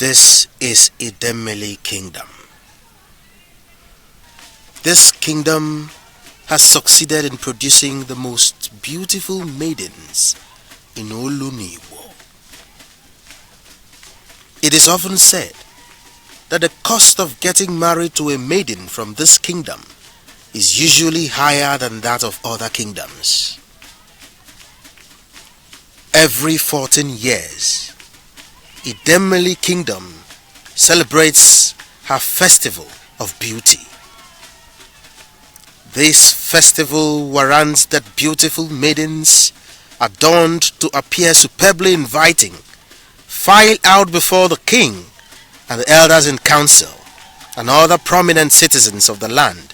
This is Idemili Kingdom. This kingdom has succeeded in producing the most beautiful maidens in Oluniwo. It is often said that the cost of getting married to a maiden from this kingdom is usually higher than that of other kingdoms. Every 14 years, Idemili Kingdom celebrates her festival of beauty. This festival warrants that beautiful maidens, adorned to appear superbly inviting, file out before the king and the elders in council and other prominent citizens of the land,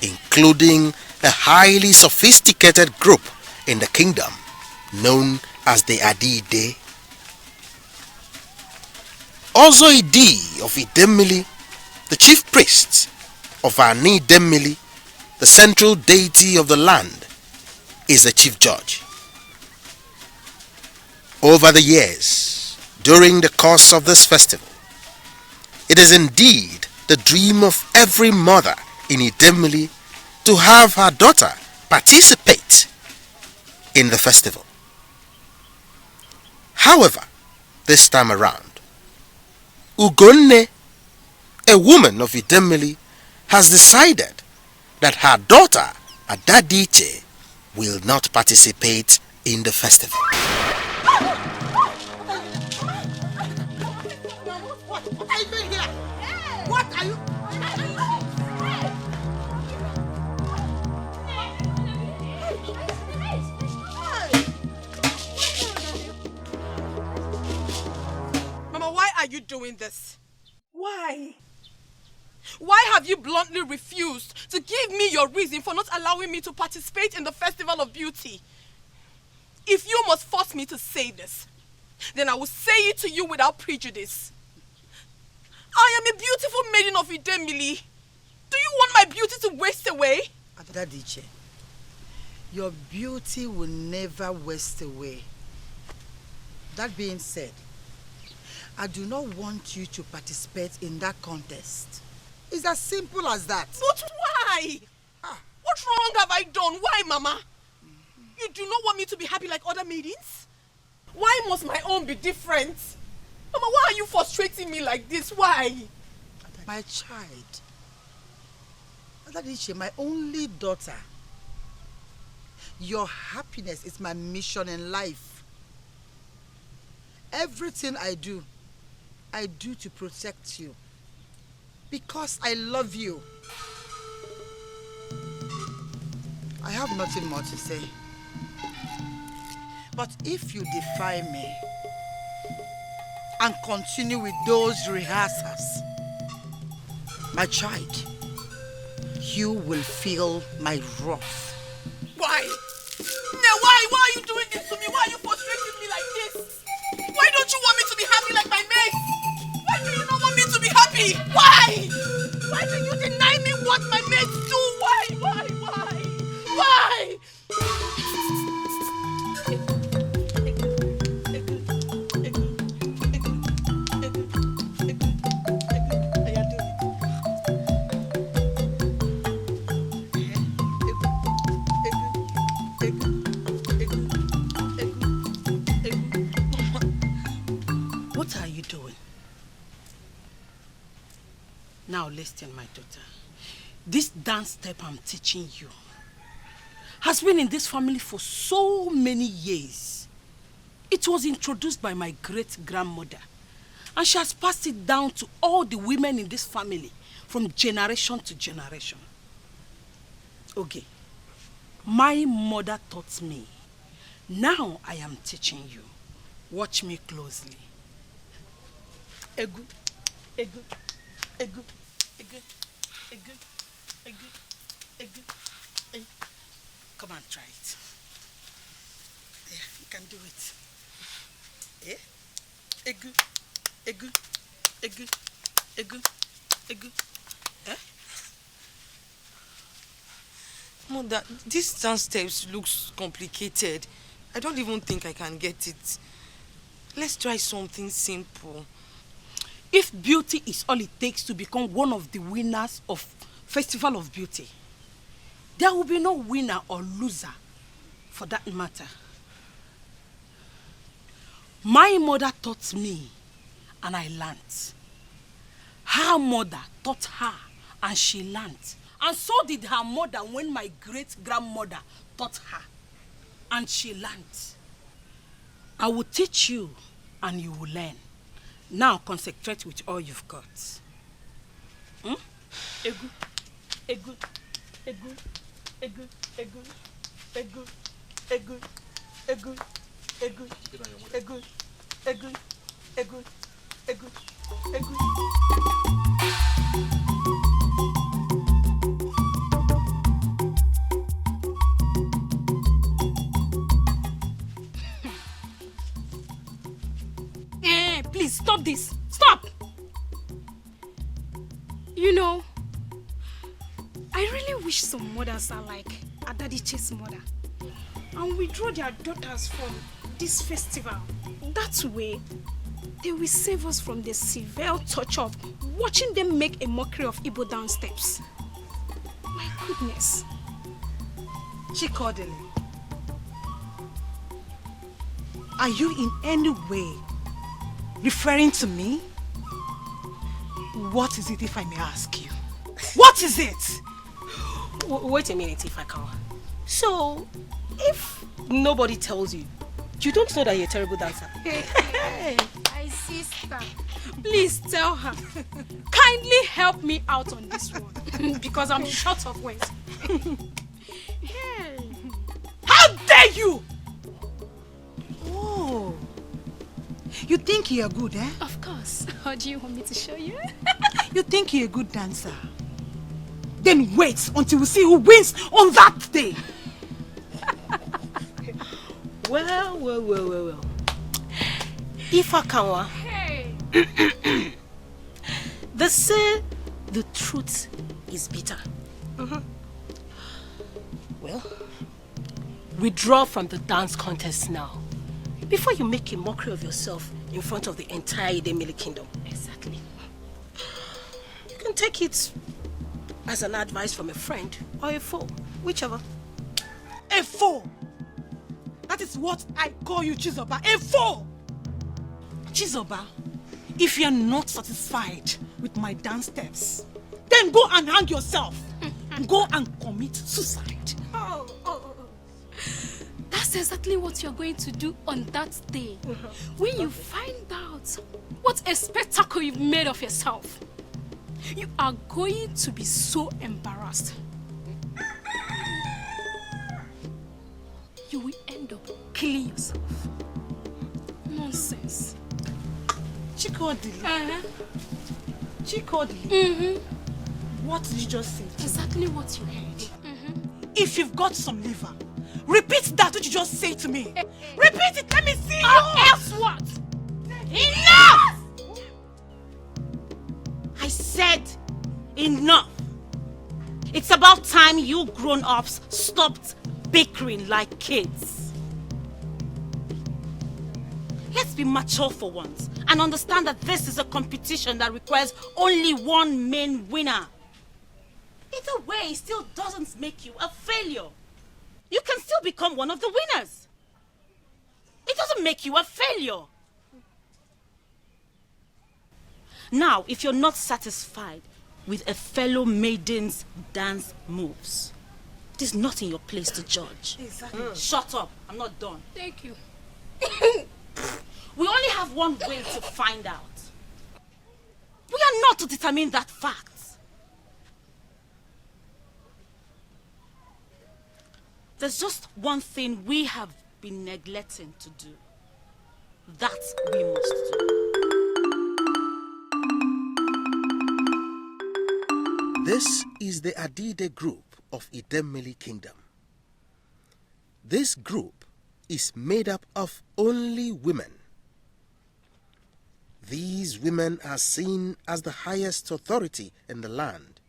including a highly sophisticated group in the kingdom known as the Adide. Ozoidi of Idemili, the chief priest of Ani Idemili, the central deity of the land, is the chief judge. Over the years, during the course of this festival, it is indeed the dream of every mother in Idemili to have her daughter participate in the festival. However, this time around, Ugonne, a woman of Idemili, has decided that her daughter, Adadiche, will not participate in the festival. What are you doing here? What are you... Mama, why are you doing this? Why? Why have you bluntly refused to give me your reason for not allowing me to participate in the Festival of Beauty? If you must force me to say this, then I will say it to you without prejudice. I am a beautiful maiden of Idemili. Do you want my beauty to waste away? Adadiche, your beauty will never waste away. That being said, I do not want you to participate in that contest. It's as simple as that. But why? What wrong have I done? Why, Mama? You do not want me to be happy like other maidens? Why must my own be different? Mama, why are you frustrating me like this? Why? My child, Adadiche, my only daughter, your happiness is my mission in life. Everything I do to protect you. Because I love you. I have nothing more to say. But if you defy me and continue with those rehearsals, my child, you will feel my wrath. Why? Why are you doing this to me? Why are you frustrating me like this? Why don't you want me to be happy like my mates? Why do you not want me to be happy? Why? Why do you deny me what my mates do? Why? What are you doing? Now listen, my daughter. This dance step I'm teaching you has been in this family for so many years. It was introduced by my great-grandmother, and she has passed it down to all the women in this family from generation to generation. Okay, my mother taught me. Now I am teaching you. Watch me closely. Egu, egu, egu, egu, egu, egu, egu, egu. Come and try it. Yeah, you can do it. Eh? Egu, egu, egu, egu, egu. Eh? Mother, this dance steps looks complicated. I don't even think I can get it. Let's try something simple. If beauty is all it takes to become one of the winners of Festival of Beauty, there will be no winner or loser for that matter. My mother taught me and I learnt. Her mother taught her and she learnt. And so did her mother when my great-grandmother taught her and she learnt. I will teach you and you will learn. Now concentrate with all you've got. Hmm? Egu, egu, egu, egu, egu, egu, egu, egu, egu, egu, egu, egu, egu, egu. Please, stop this. Stop! You know, I really wish some mothers are like Adadiche's mother and withdraw their daughters from this festival. That way, they will save us from the severe torture of watching them make a mockery of Igbo dance steps. My goodness. Chikodili, are you in any way referring to me? What is it, if I may ask you? What is it? Wait a minute, Etiko. So, if nobody tells you, you don't know that you're a terrible dancer? Hey, my sister, please tell her. Kindly help me out on this one because I'm short of words. Hey. How dare you! Oh. You think you're good, eh? Of course. How do you want me to show you? You think you're a good dancer? Then wait until we see who wins on that day. Well. Ifakawa. Hey. They say the truth is bitter. Well, withdraw from the dance contest now, before you make a mockery of yourself in front of the entire Idemili kingdom. Exactly. You can take it as an advice from a friend or a foe, whichever. A fool! That is what I call you, Chizoba. A fool! Chizoba, if you're not satisfied with my dance steps, then go and hang yourself. Go and commit suicide. Oh. That's exactly what you're going to do on that day. When you find out what a spectacle you've made of yourself, you are going to be so embarrassed. You will end up killing yourself. Nonsense. Chikodili. Chikodili. What did you just say? Exactly what you heard. If you've got some liver, repeat that which you just said to me. Repeat it, let me see you. Else what? Enough! I said enough. It's about time you grown-ups stopped bickering like kids. Let's be mature for once and understand that this is a competition that requires only one main winner. Either way, it still doesn't make you a failure. You can still become one of the winners. It doesn't make you a failure. Now, if you're not satisfied with a fellow maiden's dance moves, it is not in your place to judge. Exactly. Shut up. I'm not done. Thank you. We only have one way to find out. We are not to determine that fact. There's just one thing we have been neglecting to do. That we must do. This is the Adide group of Idemili Kingdom. This group is made up of only women. These women are seen as the highest authority in the land,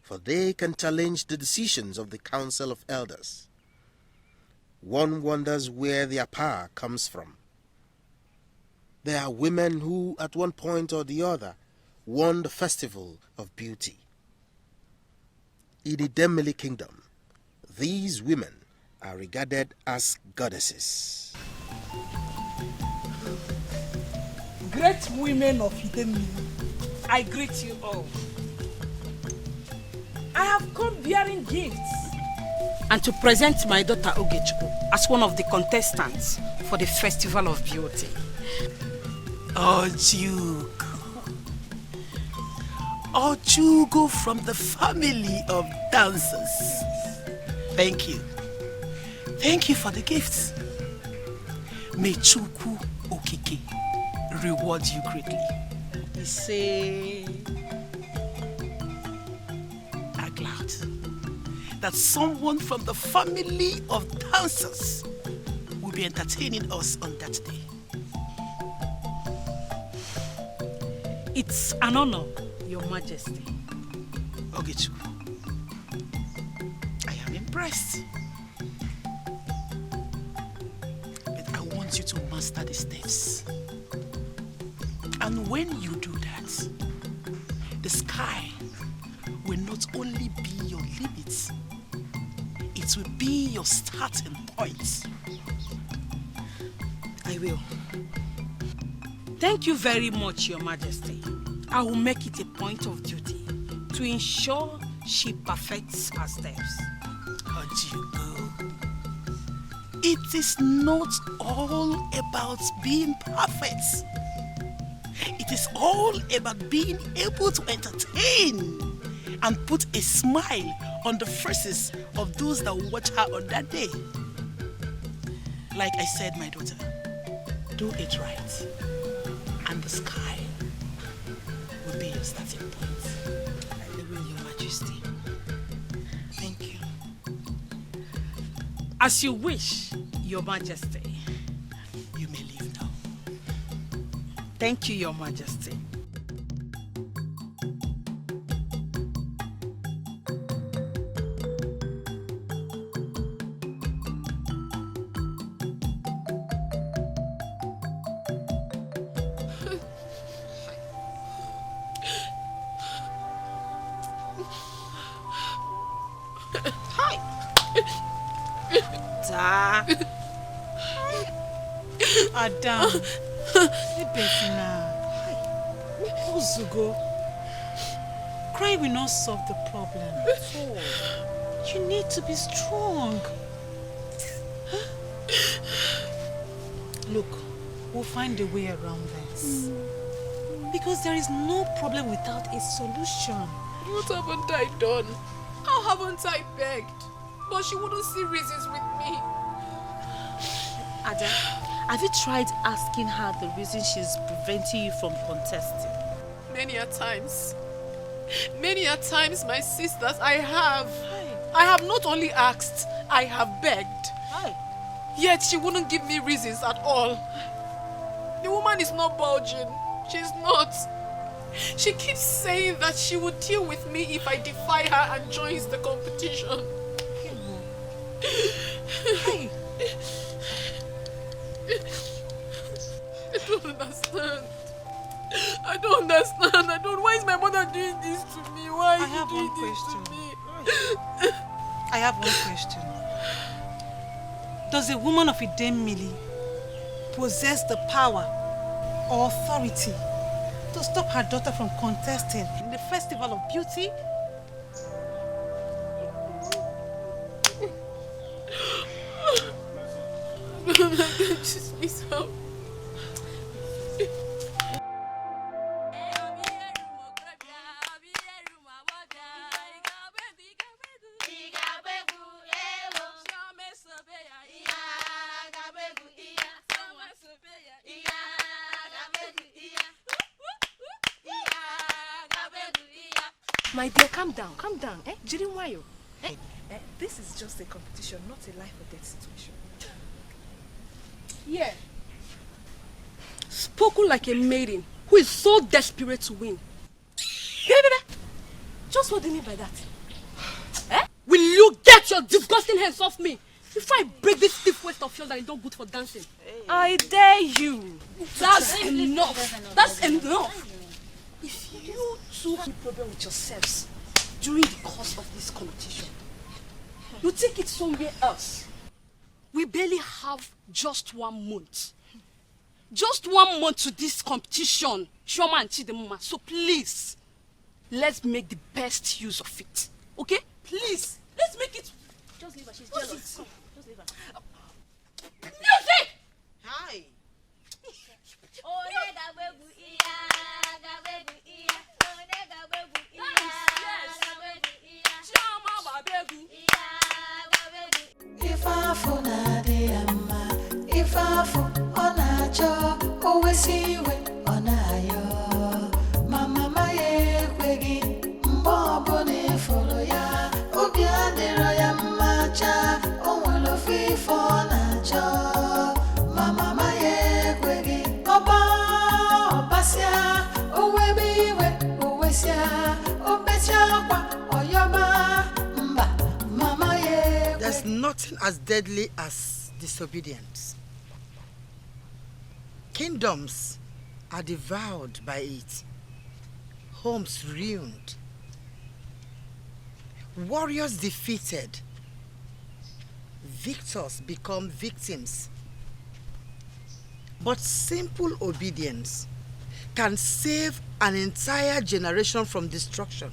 for they can challenge the decisions of the Council of Elders. One wonders where their power comes from. There are women who, at one point or the other, won the Festival of Beauty. In the Idemili kingdom, these women are regarded as goddesses. Great women of Idemili, I greet you all. I have come bearing gifts and to present my daughter Ugezu as one of the contestants for the Festival of Beauty. Ojugo from the family of dancers. Thank you. Thank you for the gifts. May Chukwu Okike reward you greatly. You say, I'm glad that someone from the family of dancers will be entertaining us on that day. it's an honor, Your Majesty. Ogezu, I am impressed. But I want you to master the steps. And when you do that, the sky will not only be your limit, it will be your starting point. I will. Thank you very much, Your Majesty. I will make it a point of duty to ensure she perfects her steps. Ojugo, it is not all about being perfect. It is all about being able to entertain and put a smile on the faces of those that watch her on that day. Like I said, my daughter, do it right, and the sky will be your starting point. I will, Your Majesty. Thank you. As you wish, Your Majesty. You may leave now. Thank you, Your Majesty. Adam, Ozugo, cry will not solve the problem. You need to be strong. Look, we'll find a way around this. Because there is no problem without a solution. What haven't I done? How haven't I begged? But she wouldn't see reasons with me. Ada, have you tried asking her the reason she's preventing you from contesting? Many a times. Many a times, my sisters, I have. I have not only asked, I have begged. Yet she wouldn't give me reasons at all. The woman is not budging. She's not. She keeps saying that she would deal with me if I defy her and joins the competition. I don't understand. I don't understand. Why is my mother doing this to me? Why is she doing this to me? I have one question. Does a woman of Idemili possess the power or authority to stop her daughter from contesting in the Festival of Beauty? Just please help. My dear, calm down. Jirinwayo. This is just a competition, not a life or death situation. Yeah. Spoken like a maiden who is so desperate to win. Just what do you mean by that? Will you get your disgusting hands off me before I break this stiff waist of yours that is not good for dancing? I dare you. That's enough. That's enough. If you two have a problem with yourselves during the course of this competition, you take it somewhere else. We barely have just 1 month. Just 1 month to this competition, Shoma and Chidemuma. So please, let's make the best use of it. Okay? Please, let's make it. Just leave her, she's jealous. Just leave her. Music! Hi. Ifafu na de amma, ifafu onacho, owesiwe onayo. Mama maye kwegi, mbobo ne folo ya, obi adiro ya macha, onwelo fifo onacho. Mama maye kwegi, obasia, owebiwe, owesia, obecha kwa oyoba, mba. Mama ye. There's nothing as deadly as disobedience. Kingdoms are devoured by it. Homes ruined. Warriors defeated. Victors become victims. But simple obedience can save an entire generation from destruction.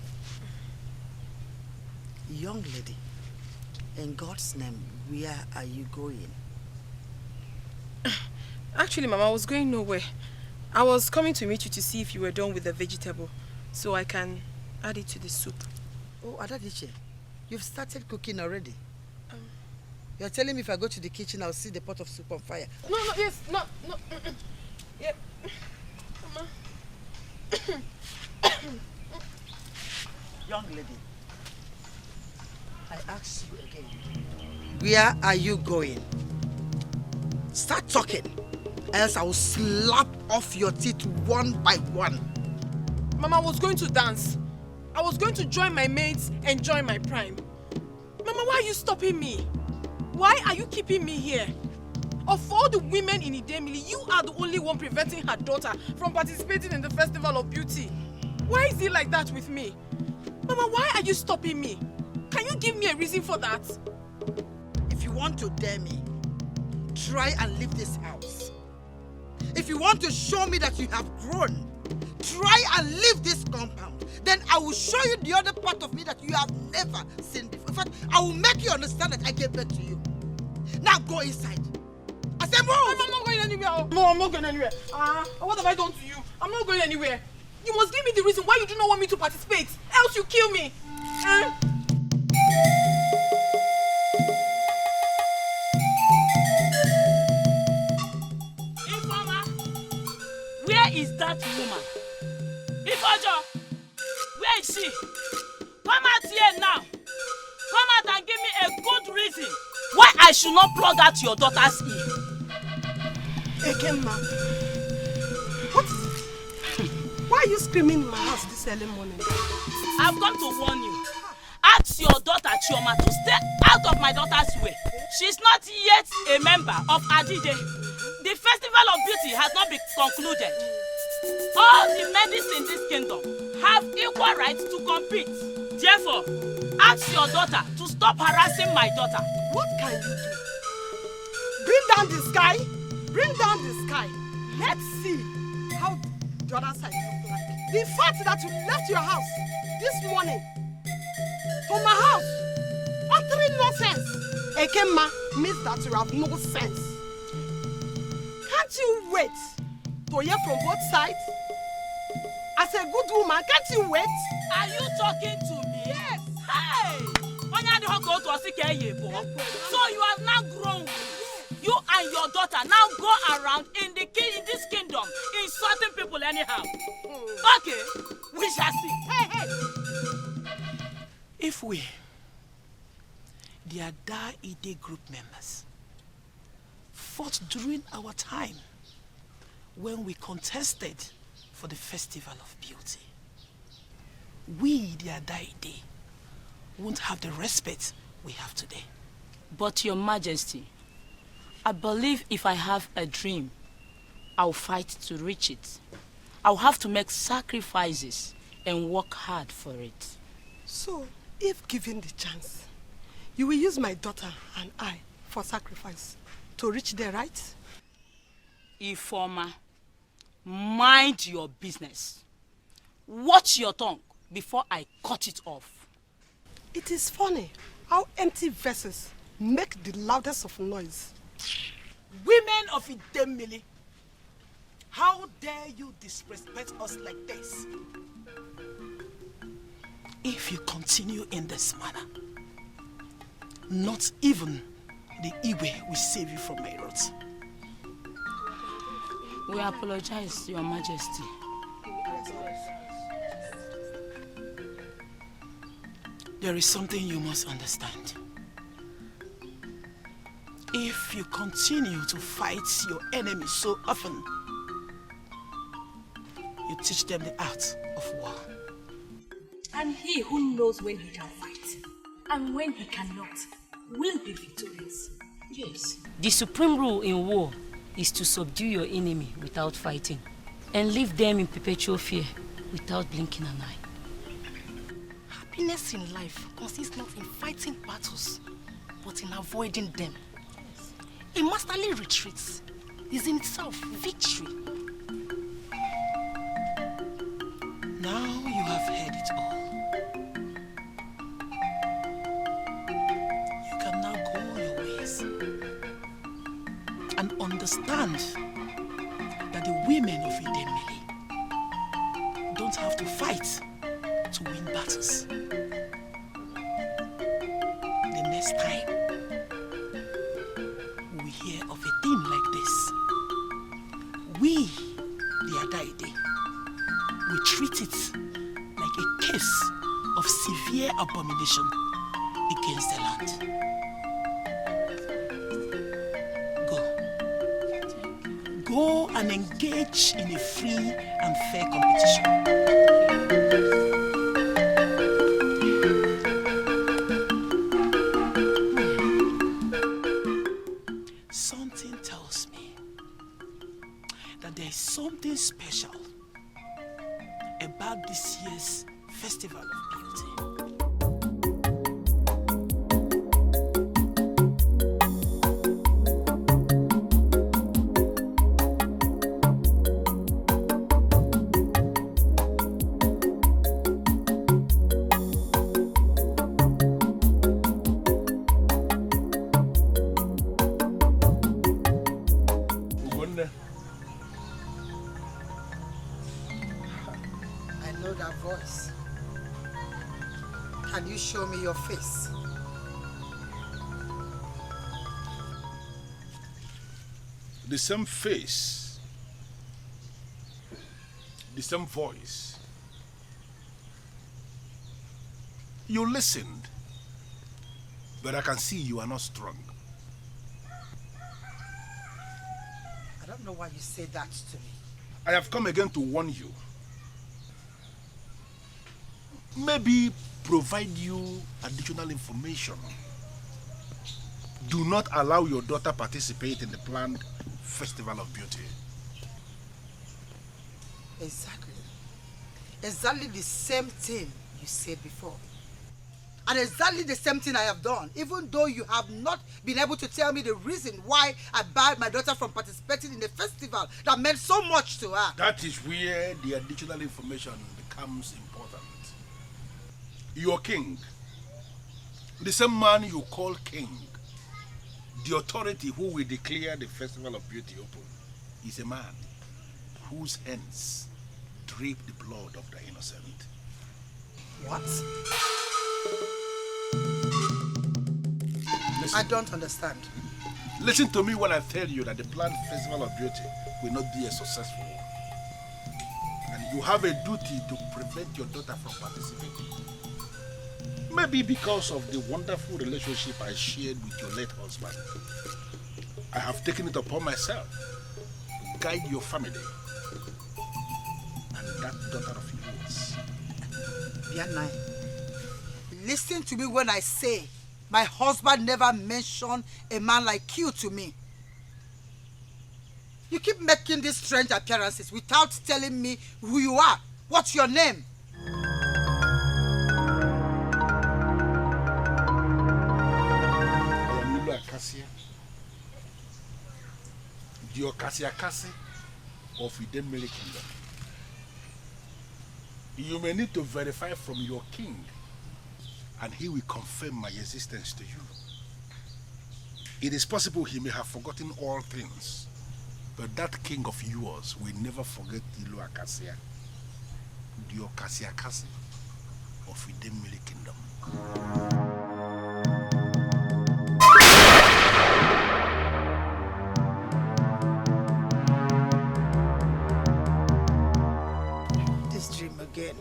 Young lady, in God's name, where are you going? Actually, Mama, I was going nowhere. I was coming to meet you to see if you were done with the vegetable, so I can add it to the soup. Oh, Adadiche, you've started cooking already. You're telling me if I go to the kitchen, I'll see the pot of soup on fire. No, yes, no. Yeah. Mama. Young lady, I ask you again, where are you going? Start talking, else I will slap off your teeth one by one. Mama, I was going to dance. I was going to join my mates and join my prime. Mama, why are you stopping me? Why are you keeping me here? Of all the women in Idemili, you are the only one preventing her daughter from participating in the Festival of Beauty. Why is it like that with me? Mama, why are you stopping me? Can you give me a reason for that? If you want to dare me, try and leave this house. If you want to show me that you have grown, try and leave this compound. Then I will show you the other part of me that you have never seen before. In fact, I will make you understand that I gave birth to you. Now go inside. I said move! I'm not going anywhere. No, I'm not going anywhere. What have I done to you? I'm not going anywhere. You must give me the reason why you do not want me to participate. Else you kill me. Ifeoma, where is that woman? Ifojo, where is she? Come out here now. Come out and give me a good reason why I should not plug out your daughter's ear. Ekemma, what is it? Why are you screaming in my house this early morning? I've come to warn you. Ask your daughter Chioma to stay out of my daughter's way. She's not yet a member of Adide. The Festival of Beauty has not been concluded. All the maidens in this kingdom have equal rights to compete. Therefore, ask your daughter to stop harassing my daughter. What can you do? Bring down the sky. Bring down the sky. Let's see how the other side looks like. The fact that you left your house this morning for my house, uttering nonsense, Ekemma, means that you have no sense. Can't you wait to hear from both sides? As a good woman, can't you wait? Are you talking to me? Yes. Hey! So you have now grown. You and your daughter now go around in this kingdom insulting people anyhow. Okay, we shall see. Hey. If we, the Ada Ide group members, fought during our time when we contested for the Festival of Beauty, we, the Ada Ide, won't have the respect we have today. But Your Majesty, I believe if I have a dream, I'll fight to reach it. I'll have to make sacrifices and work hard for it. So, if given the chance, you will use my daughter and I for sacrifice to reach there, right? Ifeoma, mind your business. Watch your tongue before I cut it off. It is funny how empty verses make the loudest of noise. Women of Idemili, how dare you disrespect us like this? If you continue in this manner, not even the Igwe will save you from my wrath. We apologize, Your Majesty. There is something you must understand. If you continue to fight your enemies so often, you teach them the art of war. And he who knows when he can fight and when he cannot will be victorious. Yes. The supreme rule in war is to subdue your enemy without fighting and leave them in perpetual fear without blinking an eye. Happiness in life consists not in fighting battles, but in avoiding them. A masterly retreat is in itself victory. Now you have heard it all. You can now go your ways and understand that the women of Idemili don't have to fight to win battles. The next time we hear of a thing like this, we, the Adaide, we treat it like a case of severe abomination against the land. Go and engage in a free and fair competition. Something tells me that there is something special about this year's Festival of Beauty. I know that voice. Can you show me your face? The same face, the same voice. You listened, but I can see you are not strong. I don't know why you say that to me. I have come again to warn you. Maybe provide you additional information. Do not allow your daughter participate in the planned Festival of Beauty. Exactly. Exactly the same thing you said before. And exactly the same thing I have done, even though you have not been able to tell me the reason why I barred my daughter from participating in the festival that meant so much to her. That is where the additional information becomes important. Your king, the same man you call king, the authority who will declare the Festival of Beauty open, is a man whose hands drip the blood of the innocent. What? Listen, I don't understand. listen to me when I tell you that the planned Festival of Beauty will not be a successful one. And you have a duty to prevent your daughter from participating. Maybe because of the wonderful relationship I shared with your late husband, I have taken it upon myself to guide your family and that daughter of yours. Bianai, listen to me when I say my husband never mentioned a man like you to me. You keep making these strange appearances without telling me who you are. What's your name? I am Lulu Acacia, the Okasiakasi of Idemili Kingdom. You may need to verify from your king, and he will confirm my existence to you. It is possible he may have forgotten all things, but that king of yours will never forget Lulu Acacia, the Okasiakasi of Idemili Kingdom. This dream again.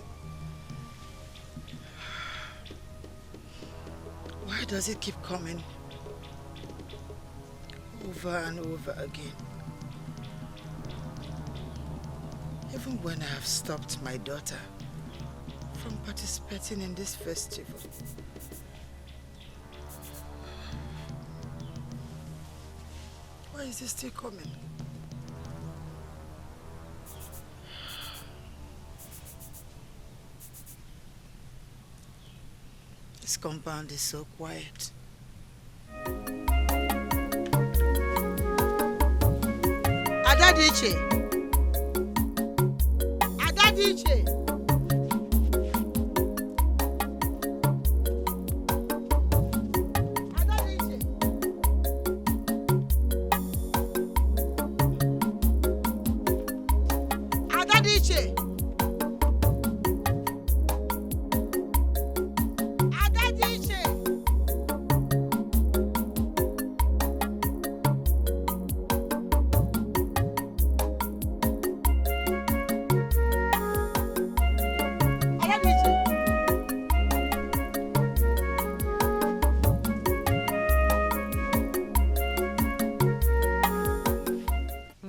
Why does it keep coming? Over and over again. Even when I have stopped my daughter from participating in this festival. Why is it still coming? This compound is so quiet. Adadiche! Adadiche! Adadiche!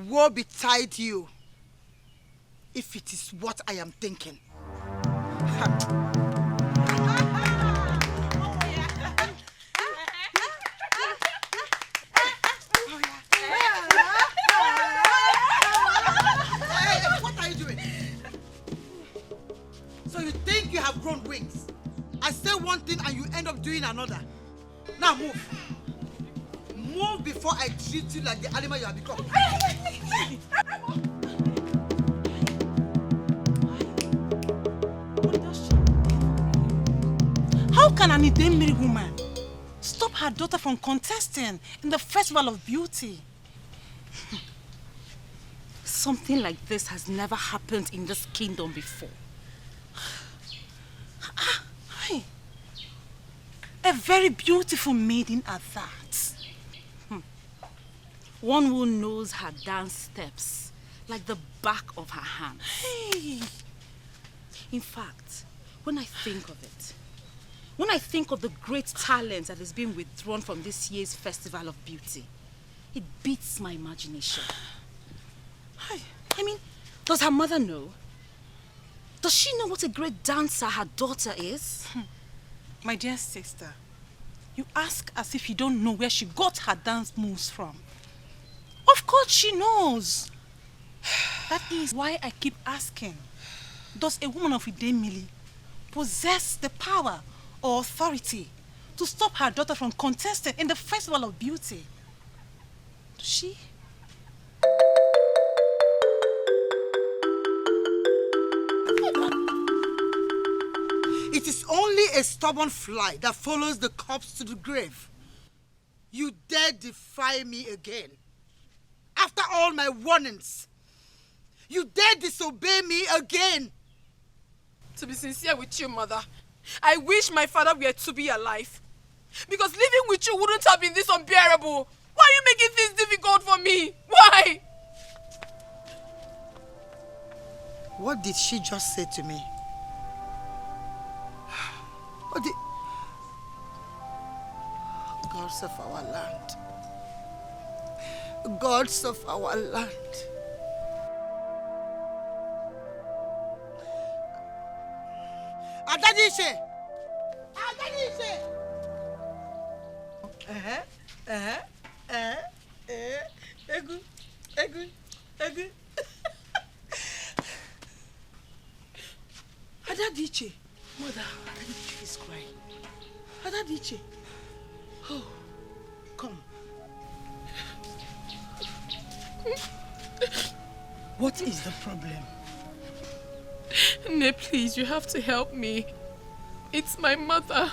Woe betide you, if it is what I am thinking. What are you doing? So you think you have grown wings? I say one thing and you end up doing another. Now move. Move before I treat you like the animal you have become. How can an Idemili woman stop her daughter from contesting in the Festival of Beauty? Something like this has never happened in this kingdom before. Hey, a very beautiful maiden at that. One who knows her dance steps like the back of her hand. Hey. In fact, when I think of it, when I think of the great talent that is being withdrawn from this year's Festival of Beauty, it beats my imagination. I mean, does her mother know? Does she know what a great dancer her daughter is? My dear sister, you ask as if you don't know where she got her dance moves from. Of course she knows. That is why I keep asking, does a woman of Idemili possess the power or authority to stop her daughter from contesting in the Festival of Beauty? Does she? It is only a stubborn fly that follows the corpse to the grave. You dare defy me again? After all my warnings, you dare disobey me again? To be sincere with you, Mother, I wish my father were to be alive. Because living with you wouldn't have been this unbearable. Why are you making things difficult for me? Why? What did she just say to me? What did... Gods of our land. Gods of our land. Adadiche! Adadiche! Egu. Adadiche. Mother, Adadiche is crying. Adadiche. Oh, come. What is the problem? Ne, please, you have to help me. It's my mother.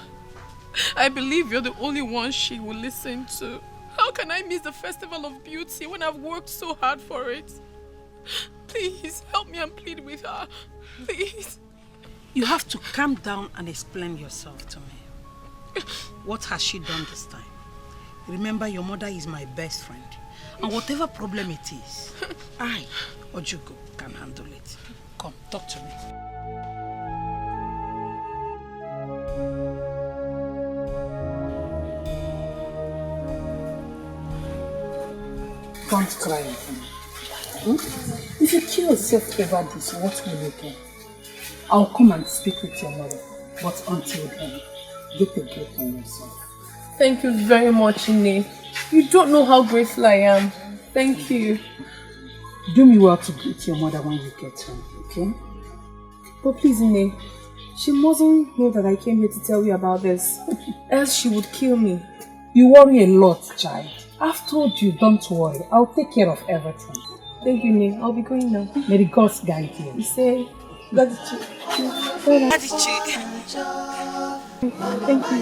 I believe you're the only one she will listen to. How can I miss the Festival of Beauty when I've worked so hard for it? Please, help me and plead with her. Please. You have to calm down and explain yourself to me. What has she done this time? Remember, your mother is my best friend. And whatever problem it is, I, Ugezu, can handle it. Come, talk to me. Don't cry again. If you kill yourself over this, what will you do? I'll come and speak with your mother. But until then, get a grip on yourself. Thank you very much, Ne. You don't know how grateful I am. Thank you. Do me well to greet your mother when you get home, okay? But please, Ne, she mustn't know that I came here to tell you about this. Else she would kill me. You worry a lot, child. I've told you, don't worry. I'll take care of everything. Thank you, Ne. I'll be going now. May the gods guide you. You say, Gratitude. Thank you.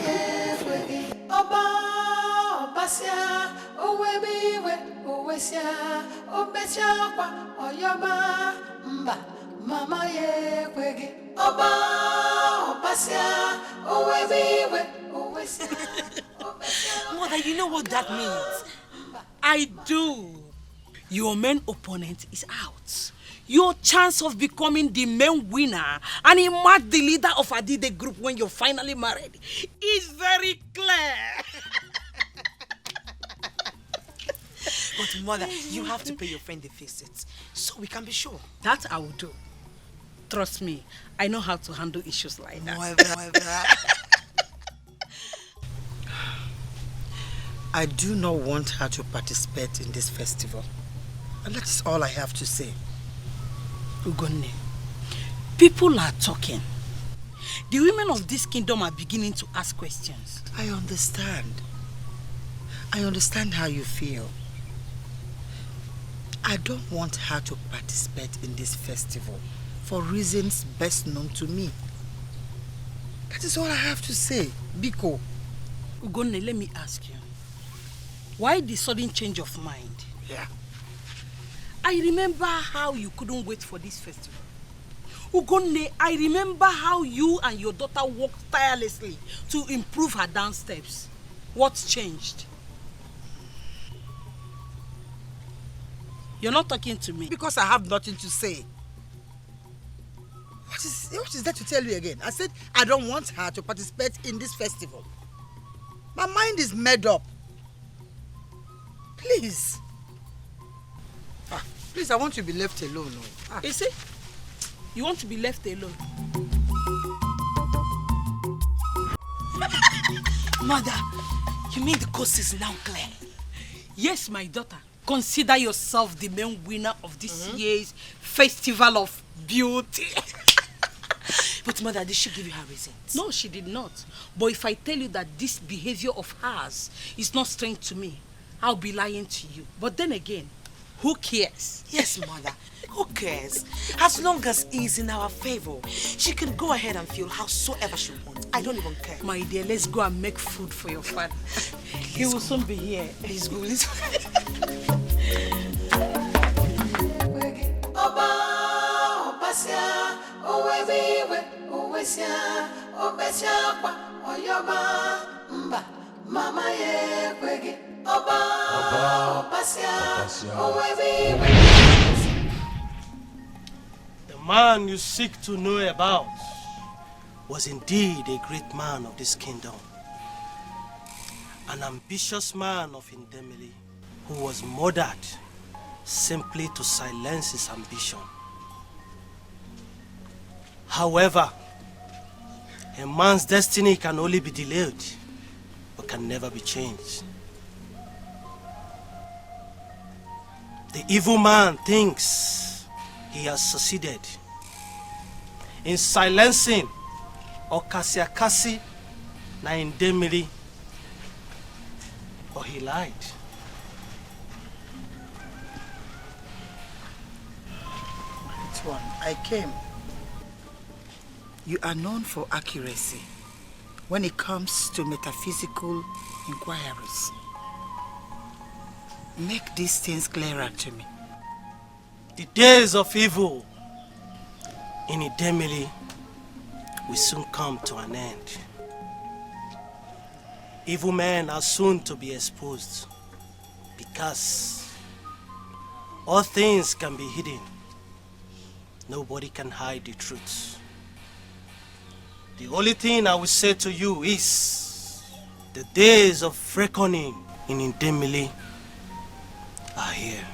Mama ye kwege Mother, you know what that means? I do. Your main opponent is out. Your chance of becoming the main winner and emerge the leader of Adide group when you're finally married is very clear. But mother, you have to pay your friend a visit so we can be sure. That I will do. Trust me, I know how to handle issues like that. I do not want her to participate in this festival. And that is all I have to say. Ugonne, people are talking. The women of this kingdom are beginning to ask questions. I understand. I understand how you feel. I don't want her to participate in this festival for reasons best known to me. That is all I have to say, Biko. Ugonne, let me ask you. Why the sudden change of mind? Yeah. I remember how you couldn't wait for this festival. Ugonne, I remember how you and your daughter worked tirelessly to improve her dance steps. What's changed? You're not talking to me. Because I have nothing to say. What is there to tell you again? I said I don't want her to participate in this festival. My mind is made up. Please. Please, I want to be left alone. You see? You want to be left alone. Mother, you mean the coast is now clear? Yes, my daughter. Consider yourself the main winner of this year's Festival of Beauty. But mother, did she give you her reasons? No, she did not. But if I tell you that this behavior of hers is not strange to me, I'll be lying to you. But then again, who cares? Yes, mother. Who cares? As long as it's in our favor, she can go ahead and feel howsoever she wants. I don't even care. My dear, let's go and make food for your father. He will soon be here. Let's go. Let's go. Mama ye kwege The man you seek to know about was indeed a great man of this kingdom. An ambitious man of Indemili who was murdered simply to silence his ambition. However, a man's destiny can only be delayed, but can never be changed. The evil man thinks he has succeeded in silencing Okasiakasi na indemili, or he lied. One, I came. You are known for accuracy when it comes to metaphysical inquiries. Make these things clearer to me. The days of evil in Idemili will soon come to an end. Evil men are soon to be exposed because all things can be hidden. Nobody can hide the truth. The only thing I will say to you is the days of reckoning in Idemili are here.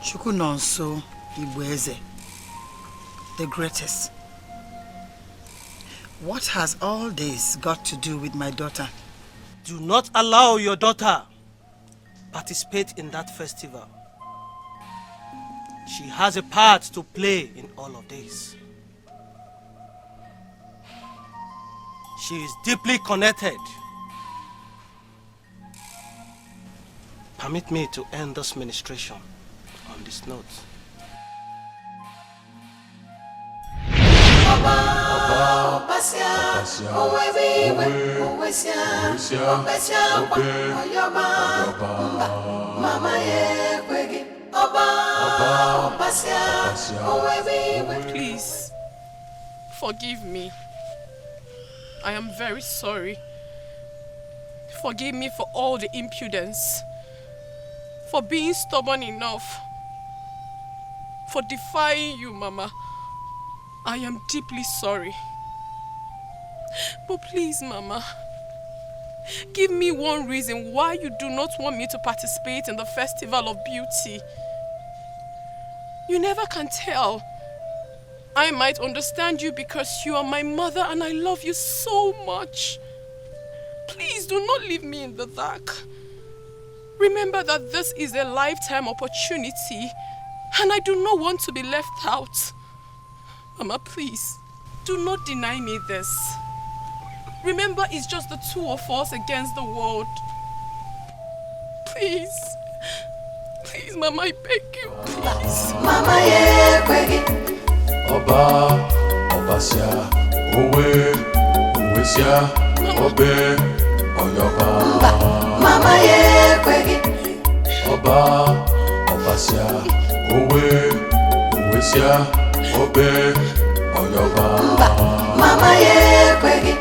Chukunonso Ibueze, the greatest. What has all this got to do with my daughter? Do not allow your daughter participate in that festival. She has a part to play in all of this. She is deeply connected. Permit me to end this ministration on this note. Please, forgive me. I am very sorry. Forgive me for all the impudence, for being stubborn enough, for defying you, Mama. I am deeply sorry. But please, Mama, give me one reason why you do not want me to participate in the Festival of Beauty. You never can tell. I might understand you because you are my mother and I love you so much. Please do not leave me in the dark. Remember that this is a lifetime opportunity and I do not want to be left out. Mama, please, do not deny me this. Remember, it's just the two of us against the world. Please. Please, Mama, I beg you, please. Mama, yeah, kwegi. Oba, Obasia, Owe, Owesia, Obe, Oyoba. Mama, yeah, kwegi. Oba, Obasia, Owe, Owesia, Obe, Oyoba. Mama, yeah, kwegi.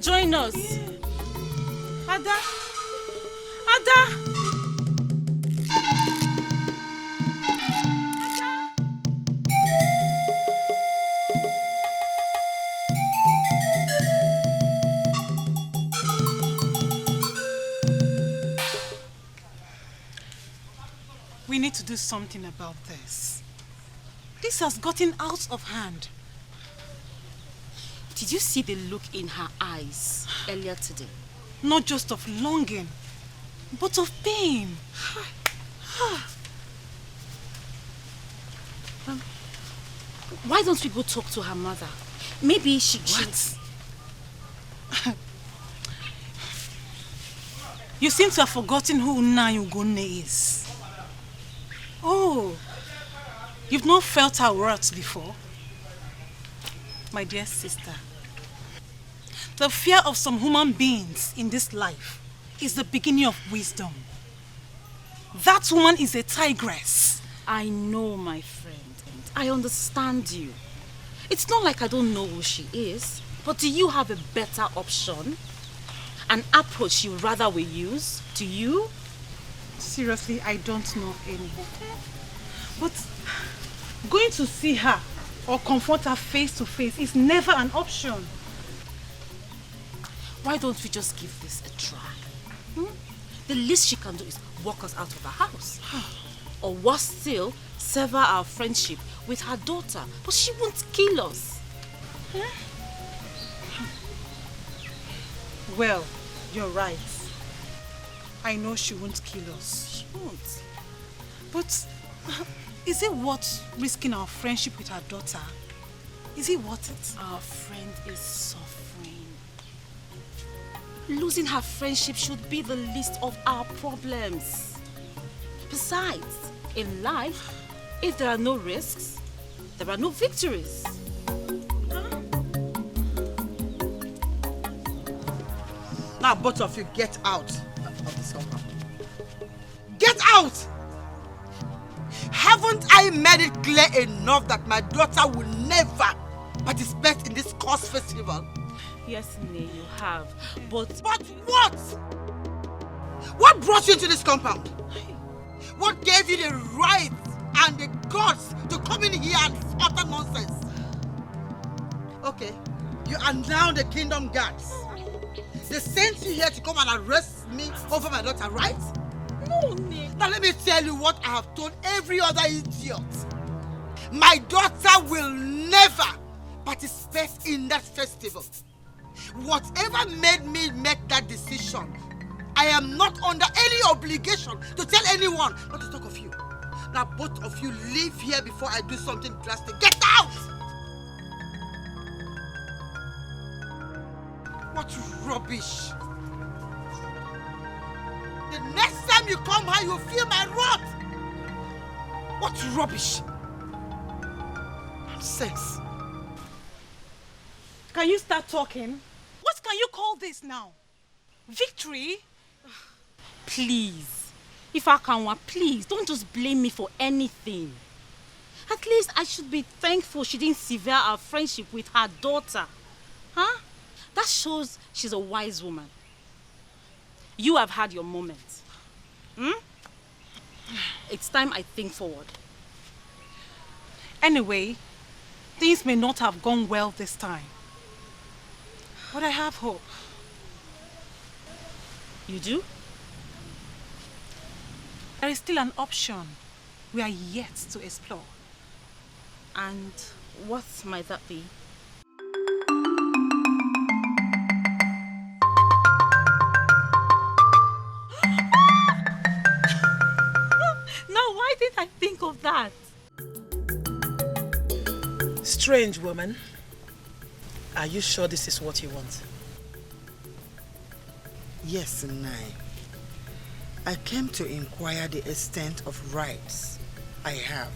Join us. Ada. Ada. We need to do something about this. This has gotten out of hand. Did you see the look in her eyes earlier today? Not just of longing, but of pain. Why don't we go talk to her mother? Maybe she... What? You seem to have forgotten who Nna Ugone is. Oh, you've not felt her words before? My dear sister, The fear of some human beings in this life is the beginning of wisdom. That woman is a tigress. I know, my friend, and I understand you. It's not like I don't know who she is, but do you have a better option? An approach you rather will use? Do you? Seriously, I don't know any. But going to see her or confront her face to face is never an option. Why don't we just give this a try? The least she can do is walk us out of the house. Or worse still, sever our friendship with her daughter. But she won't kill us. Well, you're right. I know she won't kill us. She won't. But is it worth risking our friendship with her daughter? Is it worth it? Our friend is suffering. Losing her friendship should be the least of our problems. Besides, in life, if there are no risks, there are no victories. Now both of you get out of this compound. Get out! Haven't I made it clear enough that my daughter will never participate in this Cause festival? Yes, Nne, you have, but... But what? What brought you into this compound? What gave you the right and the guts to come in here and utter nonsense? Okay, you are now the kingdom guards. They sent you here to come and arrest me over my daughter, right? No, Nne. Now let me tell you what I have told every other idiot. My daughter will never participate in that festival. Whatever made me make that decision, I am not under any obligation to tell anyone, not to talk of you. Now both of you leave here before I do something drastic. Get out! What rubbish! The next time you come here, you'll feel my wrath! What rubbish! Nonsense! Can you start talking? What can you call this now? Victory? Please, Ifeakanwa, please, don't just blame me for anything. At least I should be thankful she didn't sever our friendship with her daughter. Huh? That shows she's a wise woman. You have had your moment. It's time I think forward. Anyway, things may not have gone well this time. But I have hope. You do? There is still an option we are yet to explore. And what might that be? Now, why did I think of that? Strange woman. Are you sure this is what you want? Yes, Nai. I came to inquire the extent of rights I have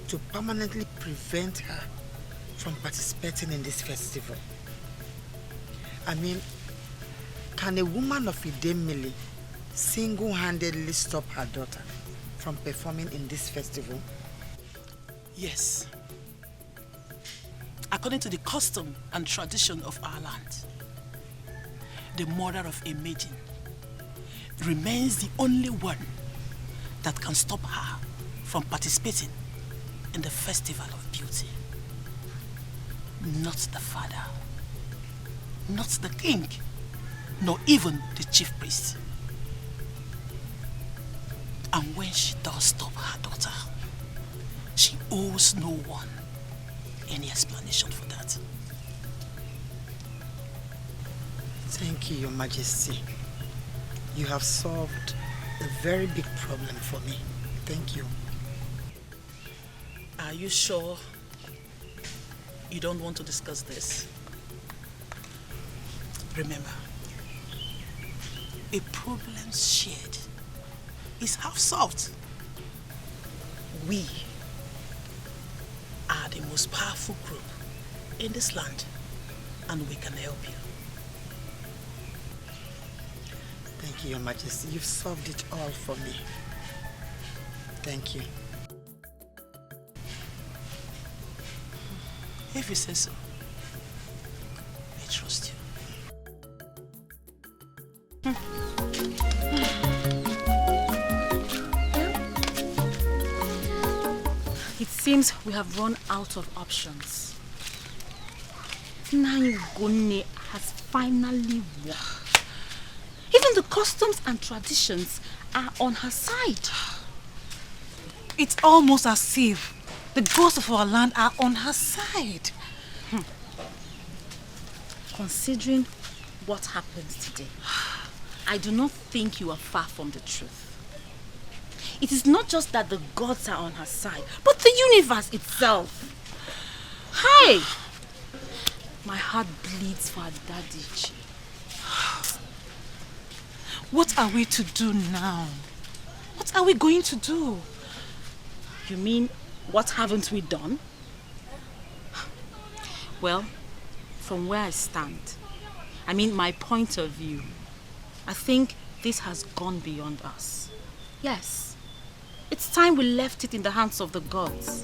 to permanently prevent her from participating in this festival. I mean, can a woman of Idemili single-handedly stop her daughter from performing in this festival? Yes. According to the custom and tradition of our land, the mother of a maiden remains the only one that can stop her from participating in the festival of beauty. Not the father, not the king, nor even the chief priest. And when she does stop her daughter, she owes no one any explanation for that. Thank you, Your Majesty. You have solved a very big problem for me. Thank you. Are you sure you don't want to discuss this? Remember, a problem shared is half solved. We are the most powerful group in this land, and we can help you. Thank you, Your Majesty. You've solved it all for me. Thank you. If you say so, I trust you. It seems we have run out of options. Naigone has finally won. Even the customs and traditions are on her side. It's almost as if the gods of our land are on her side. Considering what happened today, I do not think you are far from the truth. It is not just that the gods are on her side, but the universe itself. Hey! My heart bleeds for Adadichi. What are we to do now? What are we going to do? You mean, what haven't we done? Well, from where I stand, I mean my point of view, I think this has gone beyond us. Yes, it's time we left it in the hands of the gods.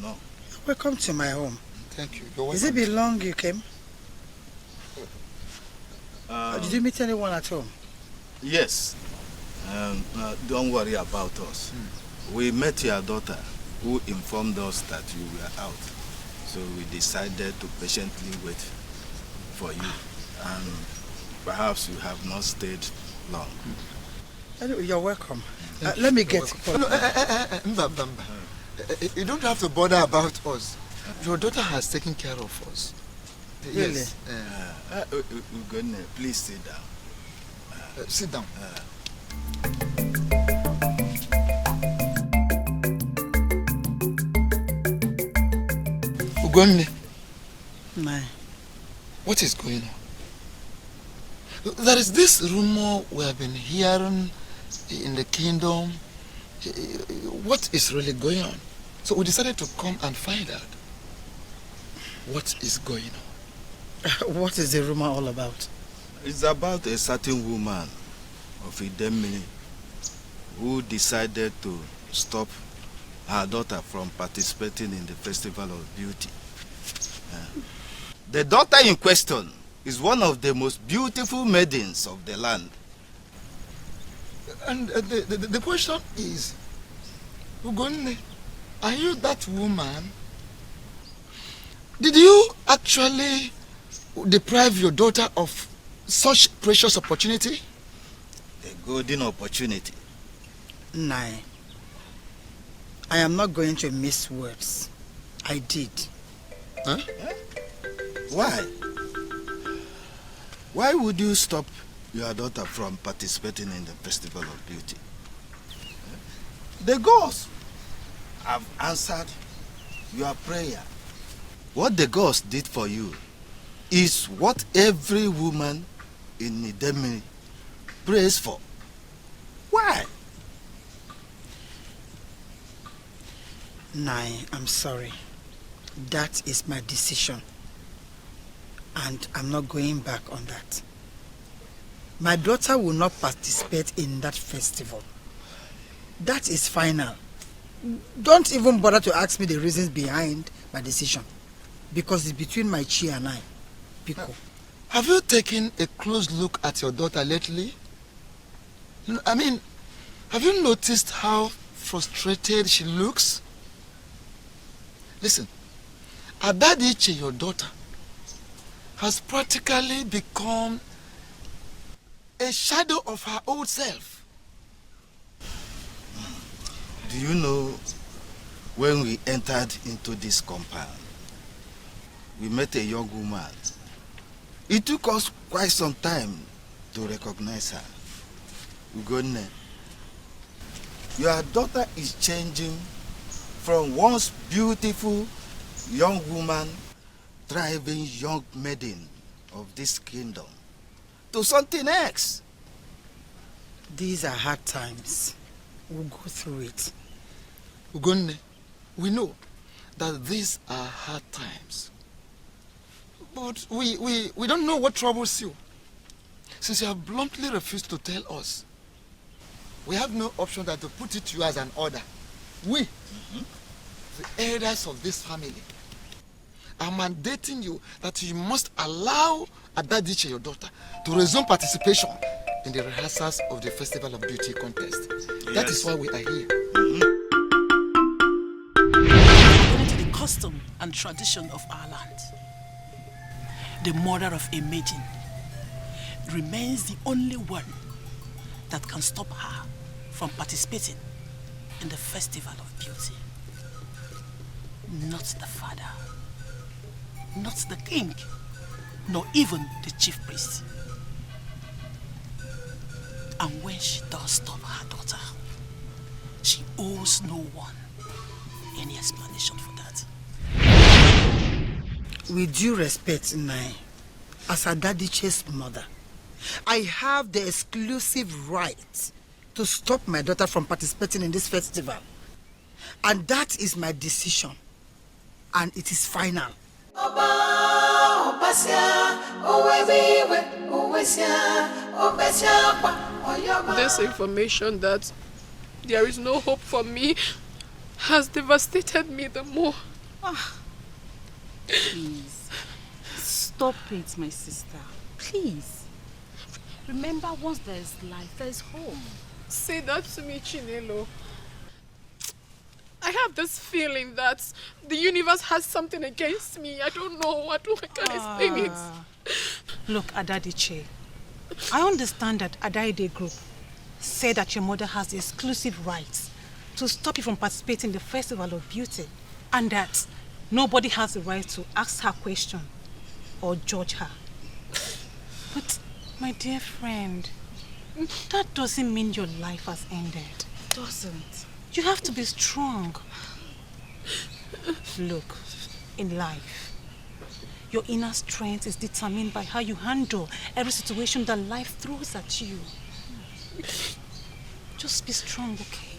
No. Welcome to my home. Thank you. Has it been long you came? Did you meet anyone at home? Yes. Don't worry about us. We met your daughter, who informed us that you were out. So we decided to patiently wait for you. And perhaps you have not stayed long. Anyway, you're welcome. Let me get... You don't have to bother about us. Your daughter has taken care of us. Really? Yes. Please sit down. Sit down. Ugonne. What is going on? There is this rumor we have been hearing in the kingdom. What is really going on? So we decided to come and find out what is going on. What is the rumor all about? It's about a certain woman of Idemili who decided to stop her daughter from participating in the Festival of Beauty. The daughter in question is one of the most beautiful maidens of the land. And the question is, Ugonne, are you that woman? Did you actually deprive your daughter of such precious opportunity? A golden opportunity. Nai, I am not going to miss words. I did. Huh? Why? Why would you stop your daughter from participating in the Festival of Beauty? The gods have answered your prayer. What the gods did for you is what every woman in Idemili prays for. Why? Nai, I'm sorry. That is my decision. And I'm not going back on that. My daughter will not participate in that festival. That is final. Don't even bother to ask me the reasons behind my decision. Because it's between my chi and I. Pico. Have you taken a close look at your daughter lately? I mean, have you noticed how frustrated she looks? Listen, Adadiche, your daughter, has practically become a shadow of her old self. Do you know, when we entered into this compound, we met a young woman. It took us quite some time to recognize her. Ugonne, your daughter is changing from once beautiful young woman thriving young maiden of this kingdom to something else. These are hard times. We'll go through it. Ugonne, we know that these are hard times. But we don't know what troubles you. Since you have bluntly refused to tell us, we have no option than to put it to you as an order. We, the elders of this family, are mandating you that you must allow Adadiche, your daughter, to resume participation in the rehearsals of the Festival of Beauty contest. Yes. That is why we are here. According to the custom and tradition of our land, the mother of a maiden remains the only one that can stop her from participating in the Festival of Beauty. Not the father, not the king, nor even the chief priest. And when she does stop her daughter, she owes no one any explanation for that. With due respect, Nai, as Adadiche's mother, I have the exclusive right to stop my daughter from participating in this festival. And that is my decision. And it is final. This information that there is no hope for me has devastated me the more. Please, stop it, my sister. Please. Remember, once there is life, there is hope. Say that to me, Chinelo. I have this feeling that the universe has something against me. I don't know. I can't explain it. Look, Adadiche, I understand that Adaide Group said that your mother has the exclusive rights to stop you from participating in the Festival of Beauty, and that nobody has the right to ask her question or judge her. But, my dear friend, that doesn't mean your life has ended. It doesn't. You have to be strong. Look, in life, your inner strength is determined by how you handle every situation that life throws at you. Just be strong, okay?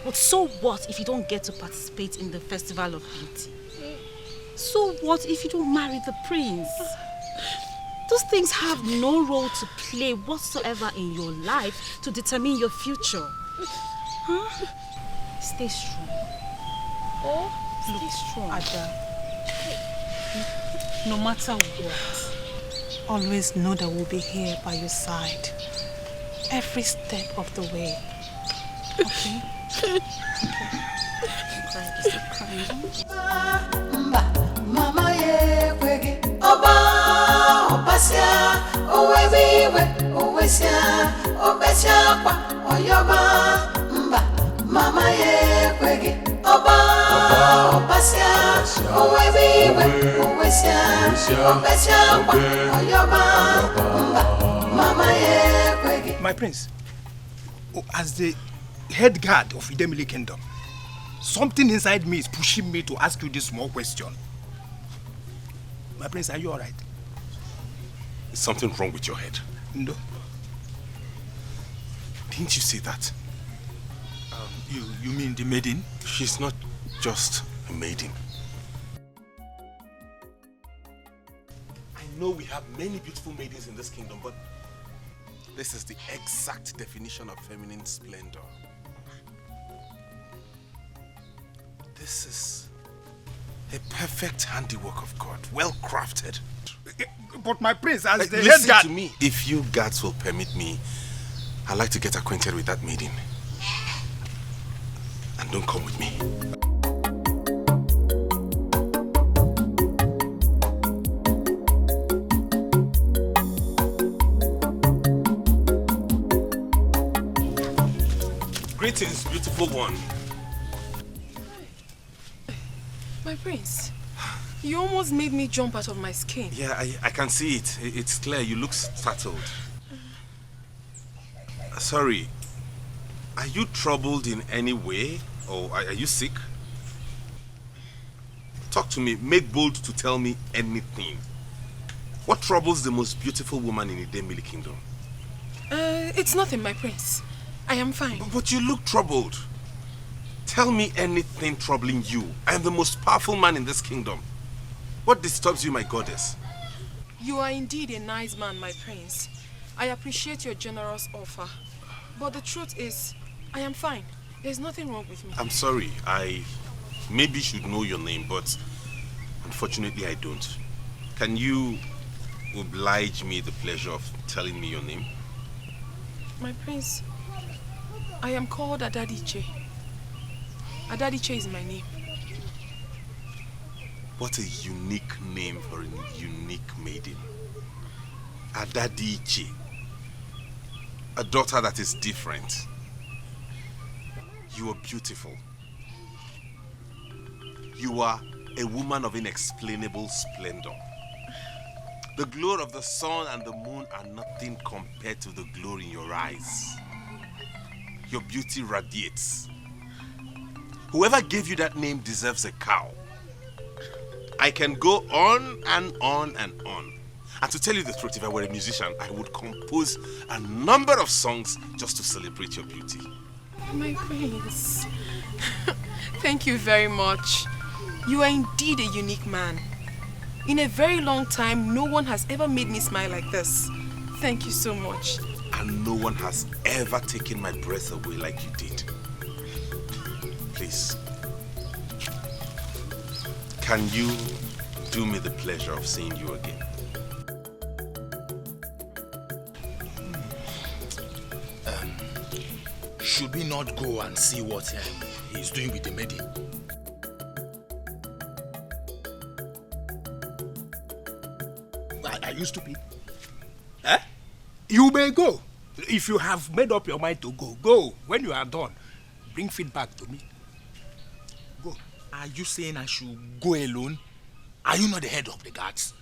But so what if you don't get to participate in the Festival of Beauty? So what if you don't marry the prince? Those things have no role to play whatsoever in your life to determine your future. Huh? Stay strong. Stay strong. Ada, no matter what, always know that we'll be here by your side. Every step of the way. Okay? Stop crying. Mama ye kwege oba opasia owebiwe owesia obesia kwa oyoba mba mama ye kwege oba opasia owebiwe owesia obesia kwa oyoba mba mama ye kwege. My prince, as the head guard of Idemili Kingdom, something inside me is pushing me to ask you this small question. My prince, are you alright? Is something wrong with your head? No. Didn't you say that? You mean the maiden? She's not just a maiden. I know we have many beautiful maidens in this kingdom, but this is the exact definition of feminine splendor. This is a perfect handiwork of God, well crafted. But my prince, as the head listen guard... to me. If you guards will permit me, I'd like to get acquainted with that maiden. And don't come with me. Greetings, beautiful one. My prince, you almost made me jump out of my skin. Yeah, I can see it. It's clear. You look startled. Sorry. Are you troubled in any way? Or are you sick? Talk to me. Make bold to tell me anything. What troubles the most beautiful woman in the Idemili kingdom? It's nothing, my prince. I am fine. But you look troubled. Tell me anything troubling you. I am the most powerful man in this kingdom. What disturbs you, my goddess? You are indeed a nice man, my prince. I appreciate your generous offer. But the truth is, I am fine. There's nothing wrong with me. I'm sorry. I maybe should know your name, but unfortunately I don't. Can you oblige me the pleasure of telling me your name? My prince, I am called Adadiche. Adadiche is my name. What a unique name for a unique maiden. Adadiche. A daughter that is different. You are beautiful. You are a woman of inexplainable splendor. The glow of the sun and the moon are nothing compared to the glow in your eyes. Your beauty radiates. Whoever gave you that name deserves a cow. I can go on and on and on. And to tell you the truth, if I were a musician, I would compose a number of songs just to celebrate your beauty. My prince, thank you very much. You are indeed a unique man. In a very long time, no one has ever made me smile like this. Thank you so much. And no one has ever taken my breath away like you did. Please, can you do me the pleasure of seeing you again? Should we not go and see what he's doing with the maiden? Are you stupid? Eh? You may go. If you have made up your mind to go, go. When you are done, bring feedback to me. Go. Are you saying I should go alone? Are you not the head of the guards?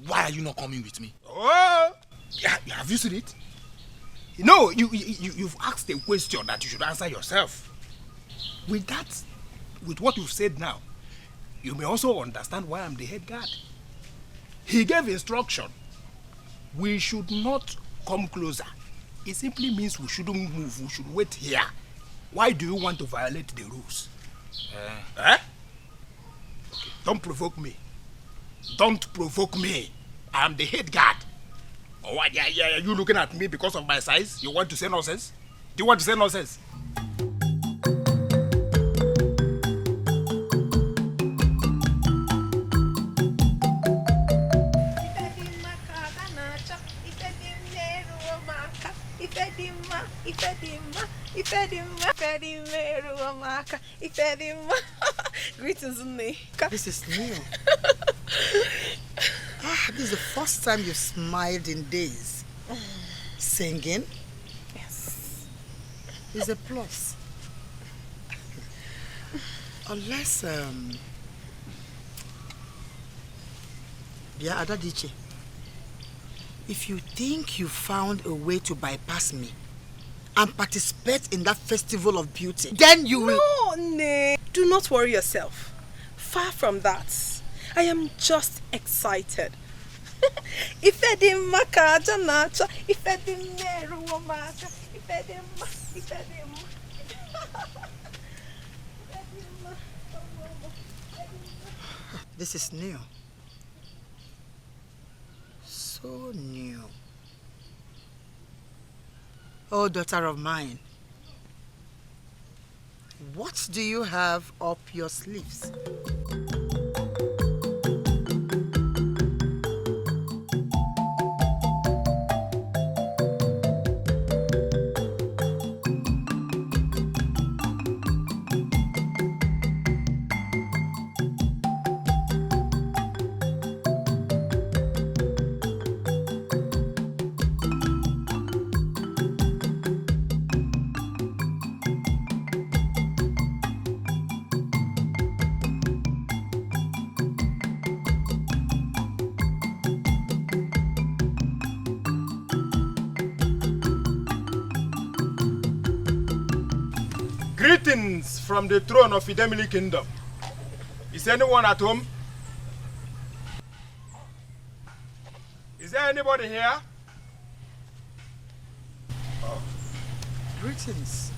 Why are you not coming with me? Oh! Yeah, have you seen it? No, you've asked a question that you should answer yourself. With that, with what you've said now, you may also understand why I'm the head guard. He gave instruction. We should not come closer. It simply means we shouldn't move. We should wait here. Why do you want to violate the rules? Okay. Don't provoke me. Don't provoke me. I am the head guard. Oh, yeah, you looking at me because of my size? You want to say nonsense? Do you want to say nonsense? Greetings, Nne. This is new. This is the first time you've smiled in days. Singing? Yes. Is a plus. Unless, yeah, Adadiche, if you think you found a way to bypass me and participate in that festival of beauty, then you will... No, Nne. Do not worry yourself. Far from that. I am just excited. This is new. So new. Oh, daughter of mine. What do you have up your sleeves? Greetings from the throne of Idemili Kingdom. Is anyone at home? Is there anybody here? Oh. Greetings,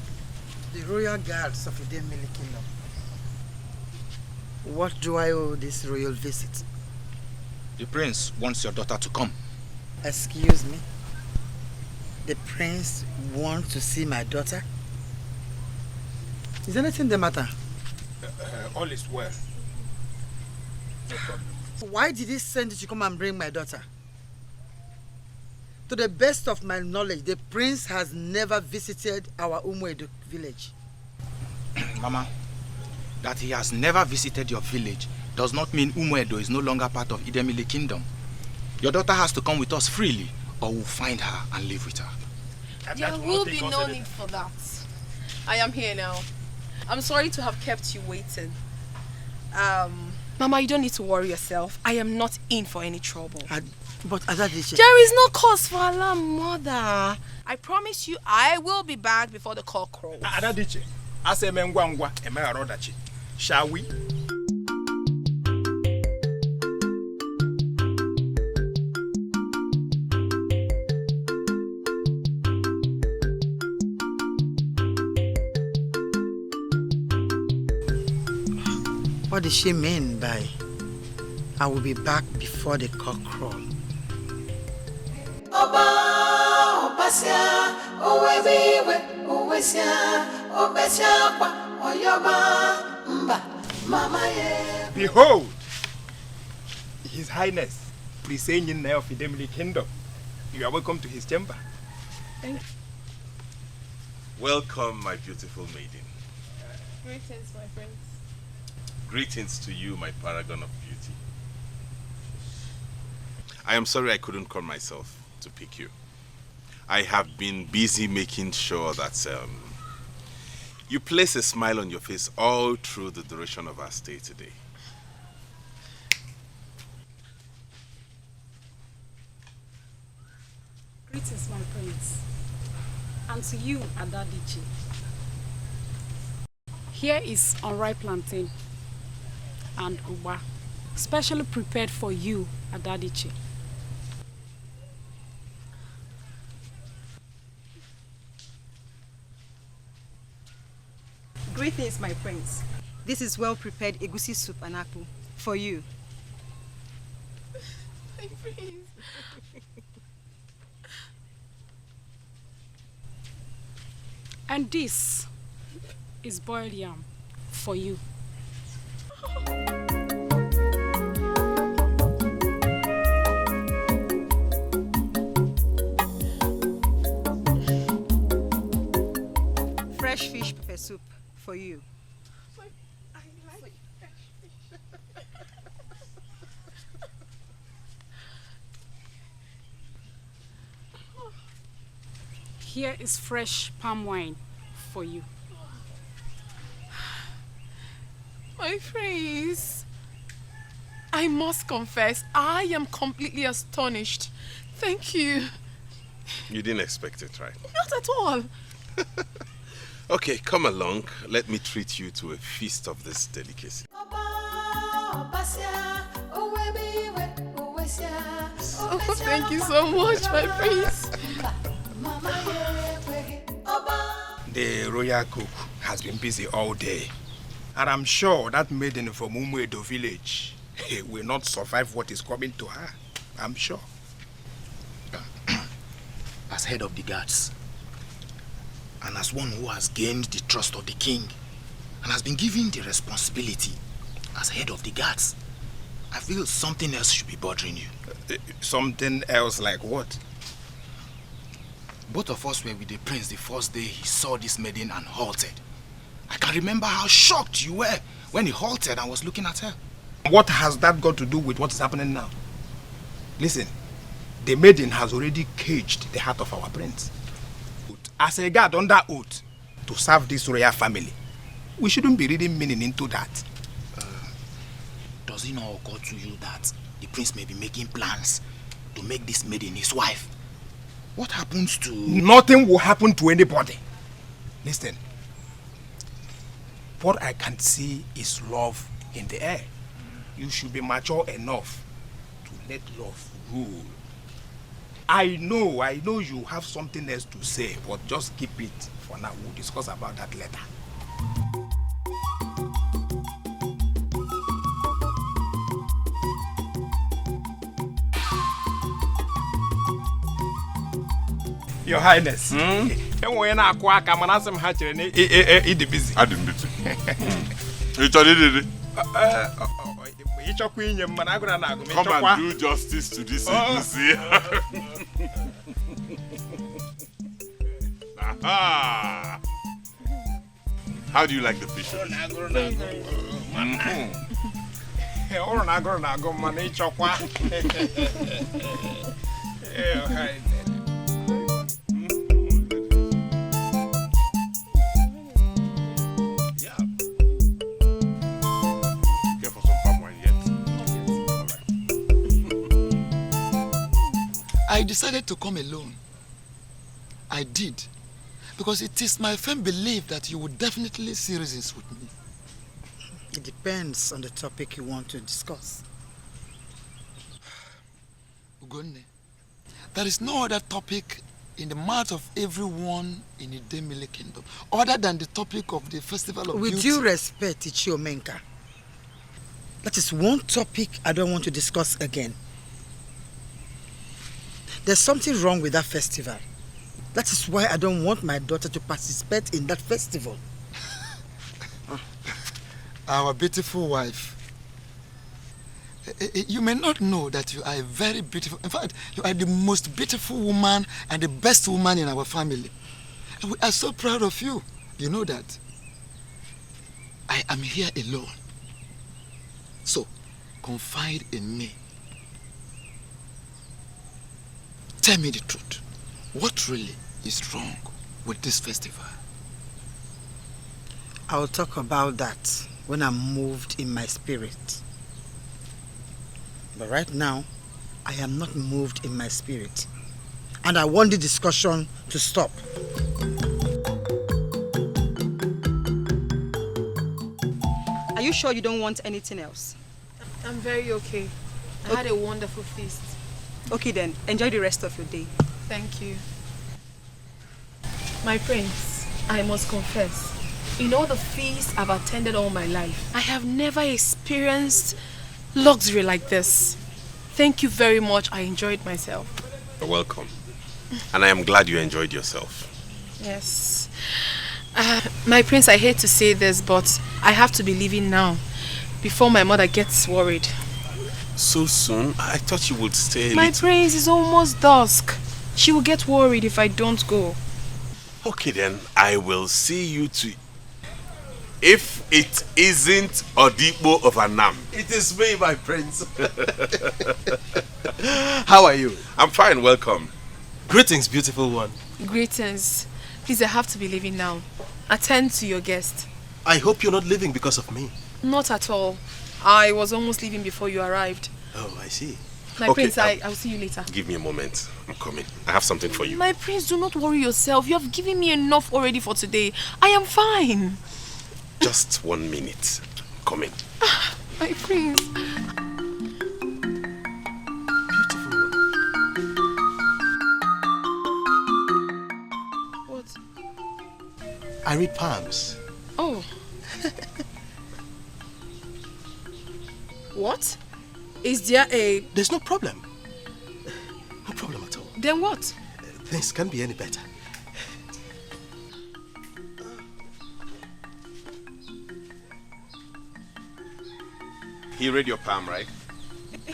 the royal guards of the Idemili Kingdom. What do I owe this royal visit? The prince wants your daughter to come. Excuse me? The prince wants to see my daughter? Is anything the matter? All is well. No problem. Why did he send you to come and bring my daughter? To the best of my knowledge, the prince has never visited our Umuedo village. Mama, that he has never visited your village does not mean Umuedo is no longer part of Idemili Kingdom. Your daughter has to come with us freely, or we'll find her and live with her. There will be no need for that. I am here now. I'm sorry to have kept you waiting. Mama, you don't need to worry yourself. I am not in for any trouble. But Adadiche... There is no cause for alarm, mother. I promise you I will be back before the cock crows. Adadiche, ase mengwangwa emegarodachi. Shall we? What does she mean by I will be back before the cock crow? Oba, Obasia, Owebiwe, Owesia, Obesia, Oyoba, Mba, Mama ye. Behold, His Highness, Prince Enyin of Idemili Kingdom. You are welcome to his chamber. Thank you. Welcome, my beautiful maiden. Greetings, my friends. Greetings to you, my paragon of beauty. I am sorry I couldn't come myself to pick you. I have been busy making sure that you place a smile on your face all through the duration of our stay today. Greetings, my prince. And to you, Adadiche. Here is unripe plantain and uba, specially prepared for you, Adadiche. Greetings, my prince. This is well-prepared egusi soup and apple for you. My prince. And this is boiled yam for you. Fresh fish pepper soup for you. I like fresh fish. Here is fresh palm wine for you. My prince, I must confess, I am completely astonished. Thank you. You didn't expect it, right? Not at all. Okay, come along. Let me treat you to a feast of this delicacy. Oh, thank you so much, my prince. The royal cook has been busy all day. And I'm sure that maiden from Umuedo village will not survive what is coming to her. I'm sure. As head of the guards, and as one who has gained the trust of the king, and has been given the responsibility as head of the guards, I feel something else should be bothering you. Something else like what? Both of us were with the prince the first day he saw this maiden and halted. I can remember how shocked you were when he halted and was looking at her. What has that got to do with what is happening now? Listen, the maiden has already caged the heart of our prince. As a guard under oath to serve this royal family, we shouldn't be reading meaning into that. Does it not occur to you that the prince may be making plans to make this maiden his wife? What happens to... Nothing will happen to anybody. Listen, what I can see is love in the air. You should be mature enough to let love rule. I know you have something else to say, but just keep it for now. We'll discuss about that later. Your Highness. When I quack, I'm asking Hatcher, it's busy. I didn't busy. It's already. Come and do justice to this egusi. How do you like the fish? I decided to come alone. I did. Because it is my firm belief that you would definitely see reasons with me. It depends on the topic you want to discuss. Ugonne, there is no other topic in the mouth of everyone in the Idemili Kingdom other than the topic of the Festival of Beauty. With due respect, Ichiomenka, that is one topic I don't want to discuss again. There's something wrong with that festival. That is why I don't want my daughter to participate in that festival. Our beautiful wife. You may not know that you are a very beautiful, in fact, you are the most beautiful woman and the best woman in our family. And we are so proud of you. You know that. I am here alone. So, confide in me. Tell me the truth. What really is wrong with this festival? I'll talk about that when I'm moved in my spirit. But right now, I am not moved in my spirit. And I want the discussion to stop. Are you sure you don't want anything else? I'm very okay. I had a wonderful feast. Okay then, enjoy the rest of your day. Thank you. My prince, I must confess, in all the feasts I've attended all my life, I have never experienced luxury like this. Thank you very much. I enjoyed myself. You're welcome. And I am glad you enjoyed yourself. Yes. My prince, I hate to say this, but I have to be leaving now before my mother gets worried. So soon? I thought you would stay. My prince, it's almost dusk. She will get worried if I don't go. Okay then, I will see you to... If it isn't Odibo of Anam. It is me, my prince. How are you? I'm fine, welcome. Greetings, beautiful one. Greetings. Please, I have to be leaving now. Attend to your guest. I hope you're not leaving because of me. Not at all. I was almost leaving before you arrived. Oh, I see. My prince, I'll see you later. Give me a moment. I'm coming. I have something for you. My prince, do not worry yourself. You have given me enough already for today. I am fine. Just 1 minute. Coming. My prince. Beautiful one. What? I read palms. Oh. What? Is there a... There's no problem. No problem at all. Then what? Things can't be any better. He read your palm, right?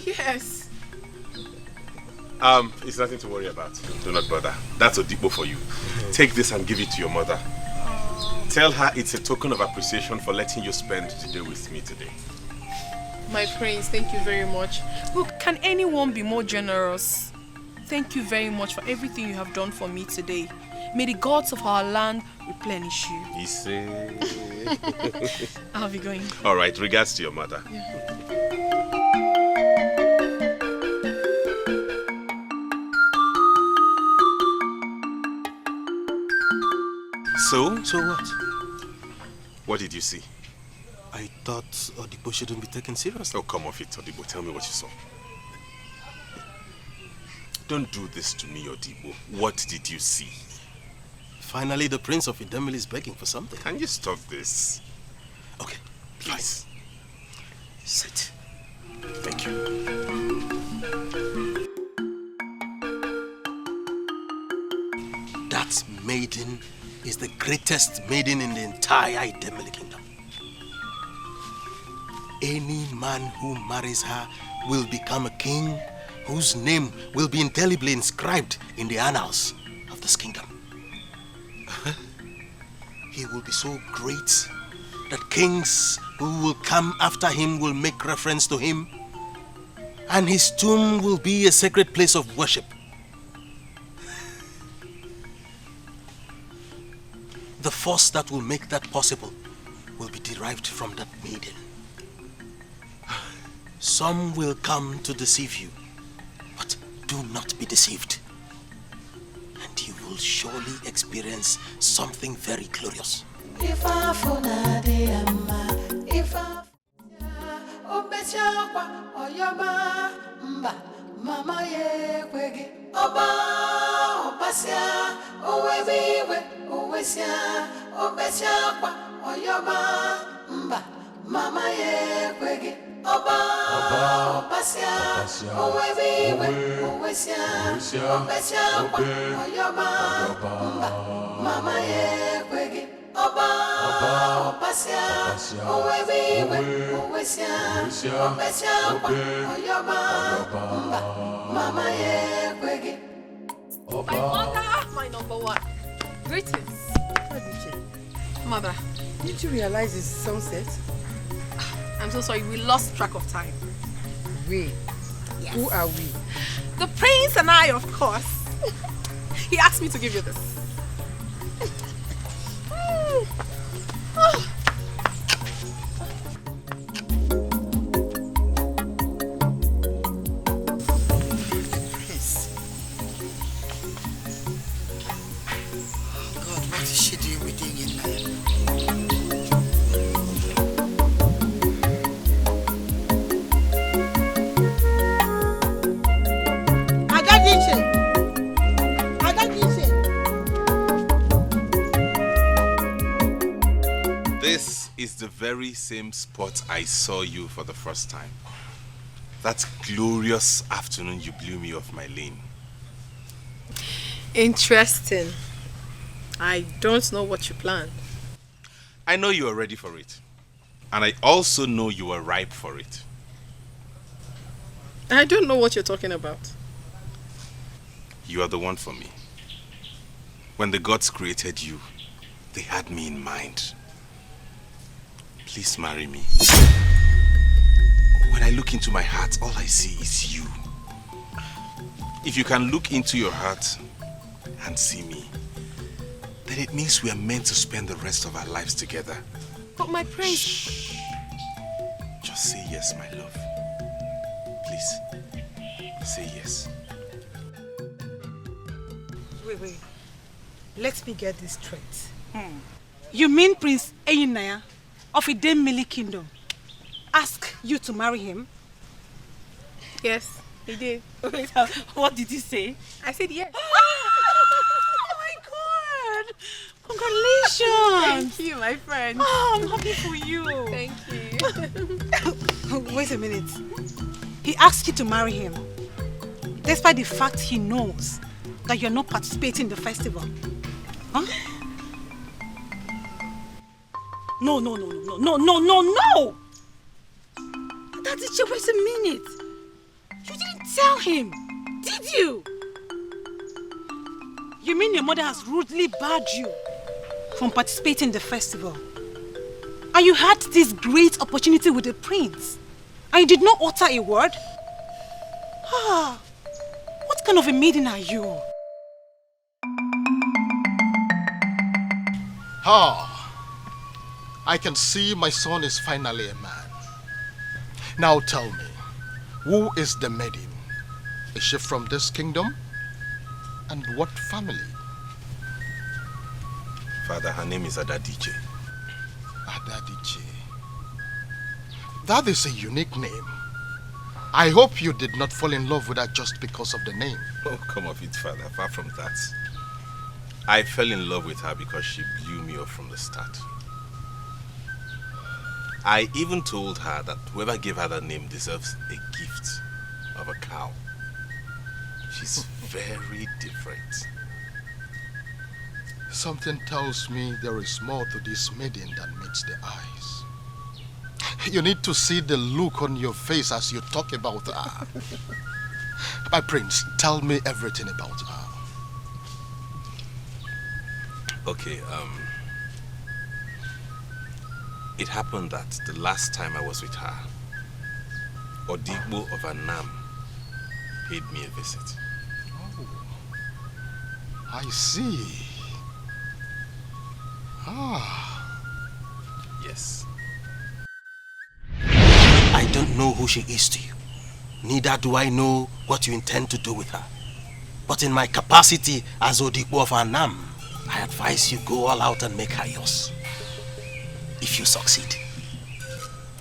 Yes. It's nothing to worry about. Do not bother. That's Odibo for you. Take this and give it to your mother. Tell her it's a token of appreciation for letting you spend the day with me today. My prince, thank you very much. Look, can anyone be more generous? Thank you very much for everything you have done for me today. May the gods of our land replenish you. I'll be going. All right, regards to your mother. Yeah. So? So what? What did you see? I thought Odibo shouldn't be taken seriously. Oh, come off it, Odibo. Tell me what you saw. Don't do this to me, Odibo. What did you see? Finally, the Prince of Idemili is begging for something. Can you stop this? Okay, please. Sit. Thank you. That maiden is the greatest maiden in the entire Idemili kingdom. Any man who marries her will become a king whose name will be indelibly inscribed in the annals of this kingdom. He will be so great that kings who will come after him will make reference to him, and his tomb will be a sacred place of worship. The force that will make that possible will be derived from that maiden. Some will come to deceive you, but do not be deceived. And you will surely experience something very glorious. If I funa de ama, if I obecha kwa oyoma mba mama ye kwege oba obasia owebiwe owesia obecha kwa oyoma mba mama ye kwege oba obasia owebiwe owesia obecha kwa oyoma mba mama ye kwege Oba, Opasia, Owebiwe, Owesia, Obesia, Oyoba, Mama ye kwege. My mother, my number one. Greetings. Mother. Did you realize it's sunset? I'm so sorry, we lost track of time. We? Yes. Who are we? The prince and I, of course. He asked me to give you this. Is the very same spot I saw you for the first time. That glorious afternoon you blew me off my lane. Interesting. I don't know what you planned. I know you are ready for it. And I also know you are ripe for it. I don't know what you're talking about. You are the one for me. When the gods created you, they had me in mind. Please marry me. When I look into my heart, all I see is you. If you can look into your heart and see me, then it means we are meant to spend the rest of our lives together. But my prince... Shh. Just say yes, my love. Please, say yes. Wait. Let me get this straight. You mean Prince Eyinaya of Idemili Kingdom ask you to marry him? Yes, he did. What did he say? I said yes. Oh my God! Congratulations! Thank you, my friend. Oh, I'm happy for you. Thank you. Wait a minute. He asked you to marry him, despite the fact he knows that you're not participating in the festival. Huh? No. Daddy, wait a minute. You didn't tell him, did you? You mean your mother has rudely barred you from participating in the festival? And you had this great opportunity with the prince, and you did not utter a word? What kind of a maiden are you? I can see my son is finally a man. Now tell me, who is the maiden? Is she from this kingdom? And what family? Father, her name is Adadiche. Adadiche. That is a unique name. I hope you did not fall in love with her just because of the name. Oh, come off it, Father. Far from that. I fell in love with her because she blew me off from the start. I even told her that whoever gave her that name deserves a gift of a cow. She's very different. Something tells me there is more to this maiden than meets the eyes. You need to see the look on your face as you talk about her. My prince, tell me everything about her. Okay, it happened that the last time I was with her, Odigbo of Anam paid me a visit. Oh, I see. Ah. Yes. I don't know who she is to you. Neither do I know what you intend to do with her. But in my capacity as Odigbo of Anam, I advise you go all out and make her yours. If you succeed,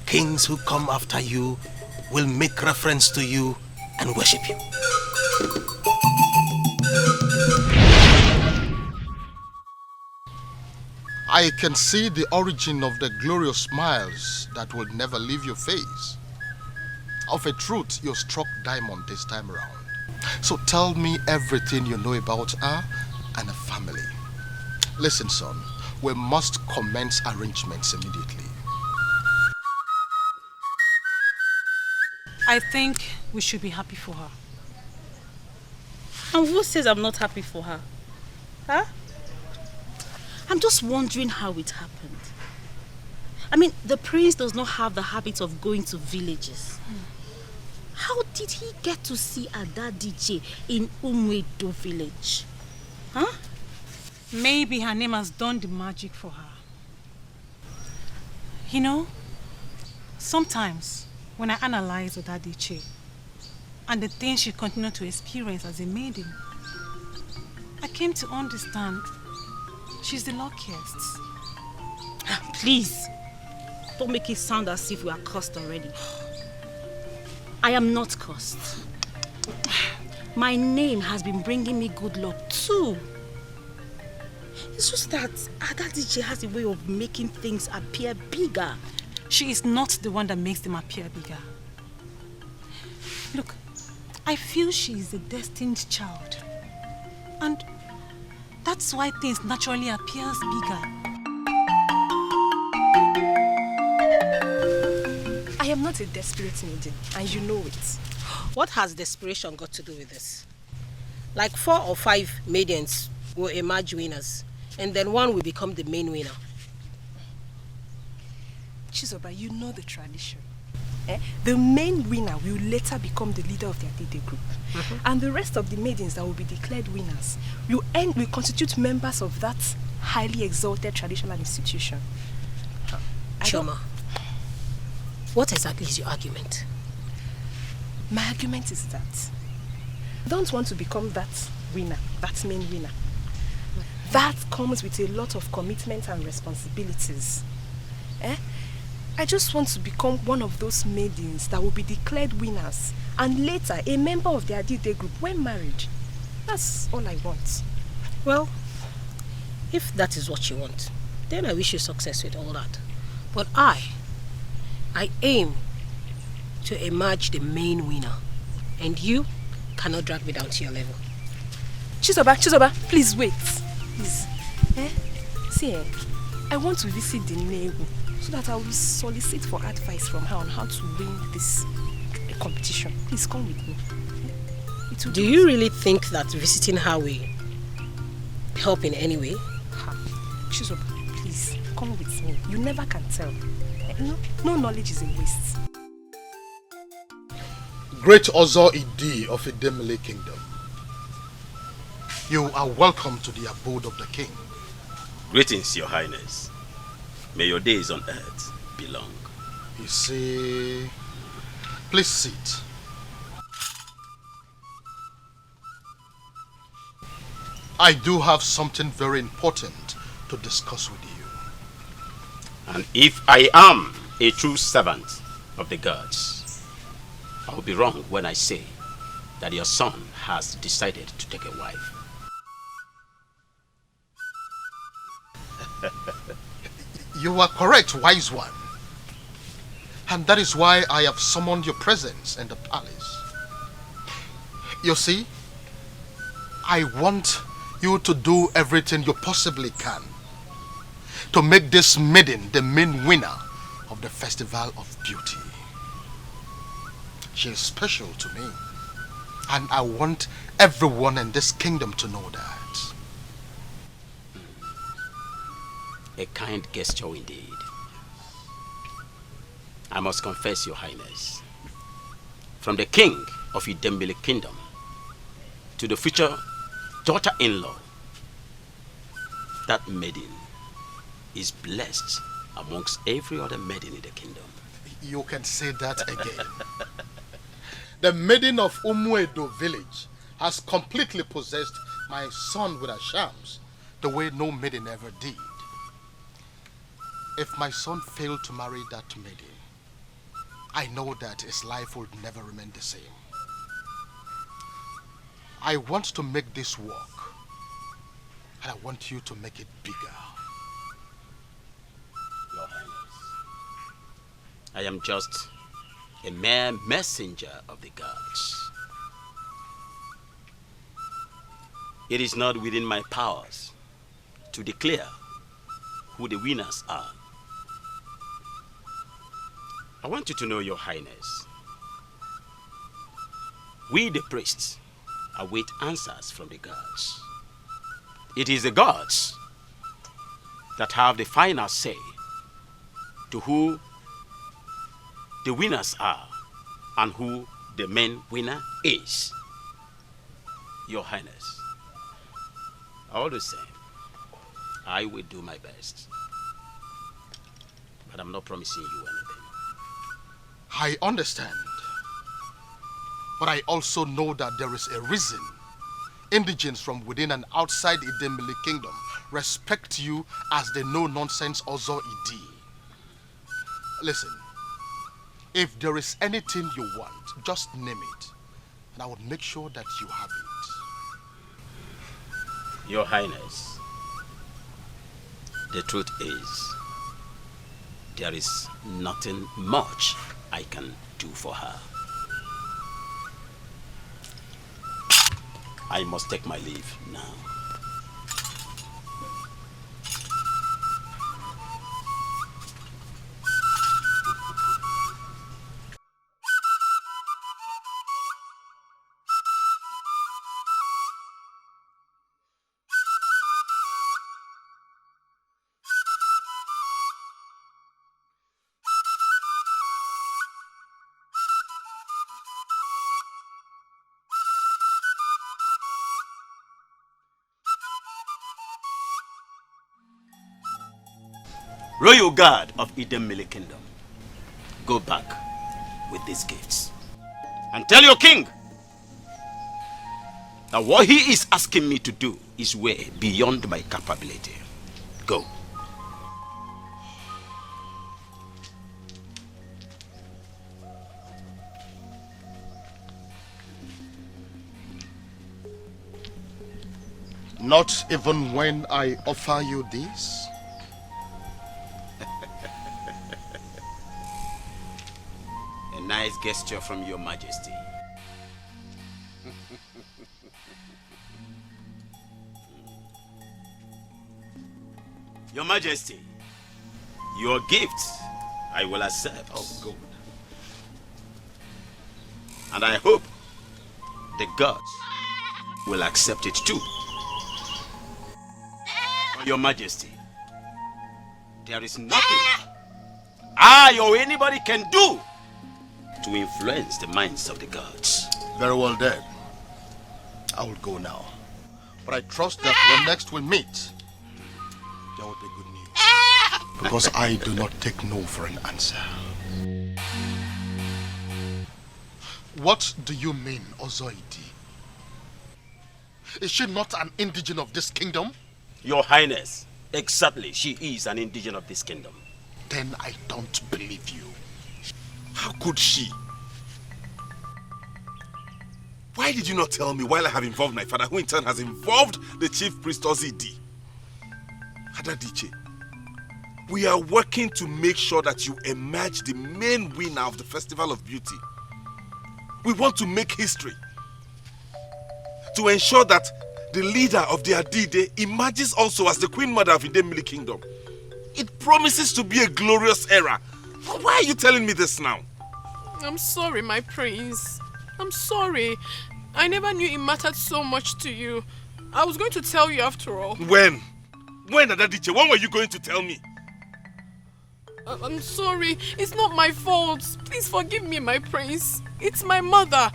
kings who come after you will make reference to you and worship you. I can see the origin of the glorious smiles that will never leave your face. Of a truth, you struck diamond this time around. So tell me everything you know about her and her family. Listen, son, we must commence arrangements immediately. I think we should be happy for her. And who says I'm not happy for her? Huh? I'm just wondering how it happened. I mean, the prince does not have the habit of going to villages. How did he get to see Ada DJ in Umwedo village? Huh? Maybe her name has done the magic for her. You know, sometimes when I analyze Ada DJ and the things she continued to experience as a maiden, I came to understand she's the luckiest. Please, don't make it sound as if we are cursed already. I am not cursed. My name has been bringing me good luck too. It's just that Ada DJ has a way of making things appear bigger. She is not the one that makes them appear bigger. Look, I feel she is a destined child. And that's why things naturally appears bigger. I am not a desperate maiden, and you know it. What has desperation got to do with this? Like 4 or 5 maidens will emerge winners, and then one will become the main winner. Chizoba, you know the tradition. The main winner will later become the leader of their Dede group. And the rest of the maidens that will be declared winners will constitute members of that highly exalted traditional institution. Choma, what exactly is your argument? My argument is that I don't want to become that winner, that main winner. That comes with a lot of commitment and responsibilities. I just want to become one of those maidens that will be declared winners and later a member of the Adide group when married. That's all I want. Well, if that is what you want, then I wish you success with all that. But I aim to emerge the main winner, and you cannot drag me down to your level. Chizoba, please wait. Please. See, I want to visit the Negu so that I will solicit for advice from her on how to win this competition. Please come with me. Do you really think that visiting her will help in any way? Chizoba, please come with me. You never can tell. No knowledge is a waste. Great Ozo Idi of Idemile Kingdom, you are welcome to the abode of the king. Greetings, your highness. May your days on earth be long. You see, please sit. I do have something very important to discuss with you. And if I am a true servant, of the gods, I will be wrong when I say that your son has decided to take a wife. You are correct, wise one. And that is why I have summoned your presence in the palace. You see, I want you to do everything you possibly can to make this maiden the main winner of the Festival of Beauty. She is special to me, and I want everyone in this kingdom to know that. A kind gesture indeed. I must confess, Your Highness, from the king of Idembele Kingdom to the future daughter-in-law, that maiden is blessed amongst every other maiden in the kingdom. You can say that again. The maiden of Umuedo village has completely possessed my son with her charms, the way no maiden ever did. If my son failed to marry that maiden, I know that his life would never remain the same. I want to make this work, and I want you to make it bigger. Your Highness, I am just a mere messenger of the gods. It is not within my powers to declare who the winners are. I want you to know, Your Highness, we the priests await answers from the gods. It is the gods that have the final say to who the winners are and who the main winner is. Your Highness, all the same, I will do my best, but I'm not promising you anything. I understand, but I also know that there is a reason indigents from within and outside Idembele Kingdom respect you as the no-nonsense Ozo Idi. Listen, if there is anything you want, just name it, and I will make sure that you have it. Your Highness, the truth is, there is nothing much I can do for her. I must take my leave now. Royal guard of Idembele Kingdom, go back with these gifts and tell your king that what he is asking me to do is way beyond my capability. Go. Not even when I offer you this? A nice gesture from your majesty. Your majesty, your gift I will accept. Oh, good. And I hope the gods will accept it too. Your majesty, there is nothing I or anybody can do to influence the minds of the gods. Very well then. I will go now. But I trust that when next we meet, there will be good news. Because I do not take no for an answer. What do you mean, Ozoidi? Is she not an indigene of this kingdom? Your Highness, exactly, she is an indigene of this kingdom. Then I don't believe you. How could she? Why did you not tell me while I have involved my father, who in turn has involved the chief priest Osita? Adadiche, we are working to make sure that you emerge the main winner of the Festival of Beauty. We want to make history. To ensure that the leader of the Adide emerges also as the Queen Mother of Idemili Kingdom. It promises to be a glorious era. Why are you telling me this now? I'm sorry, my prince. I'm sorry. I never knew it mattered so much to you. I was going to tell you after all. When? When, Adadiche? When were you going to tell me? I'm sorry. It's not my fault. Please forgive me, my prince. It's my mother.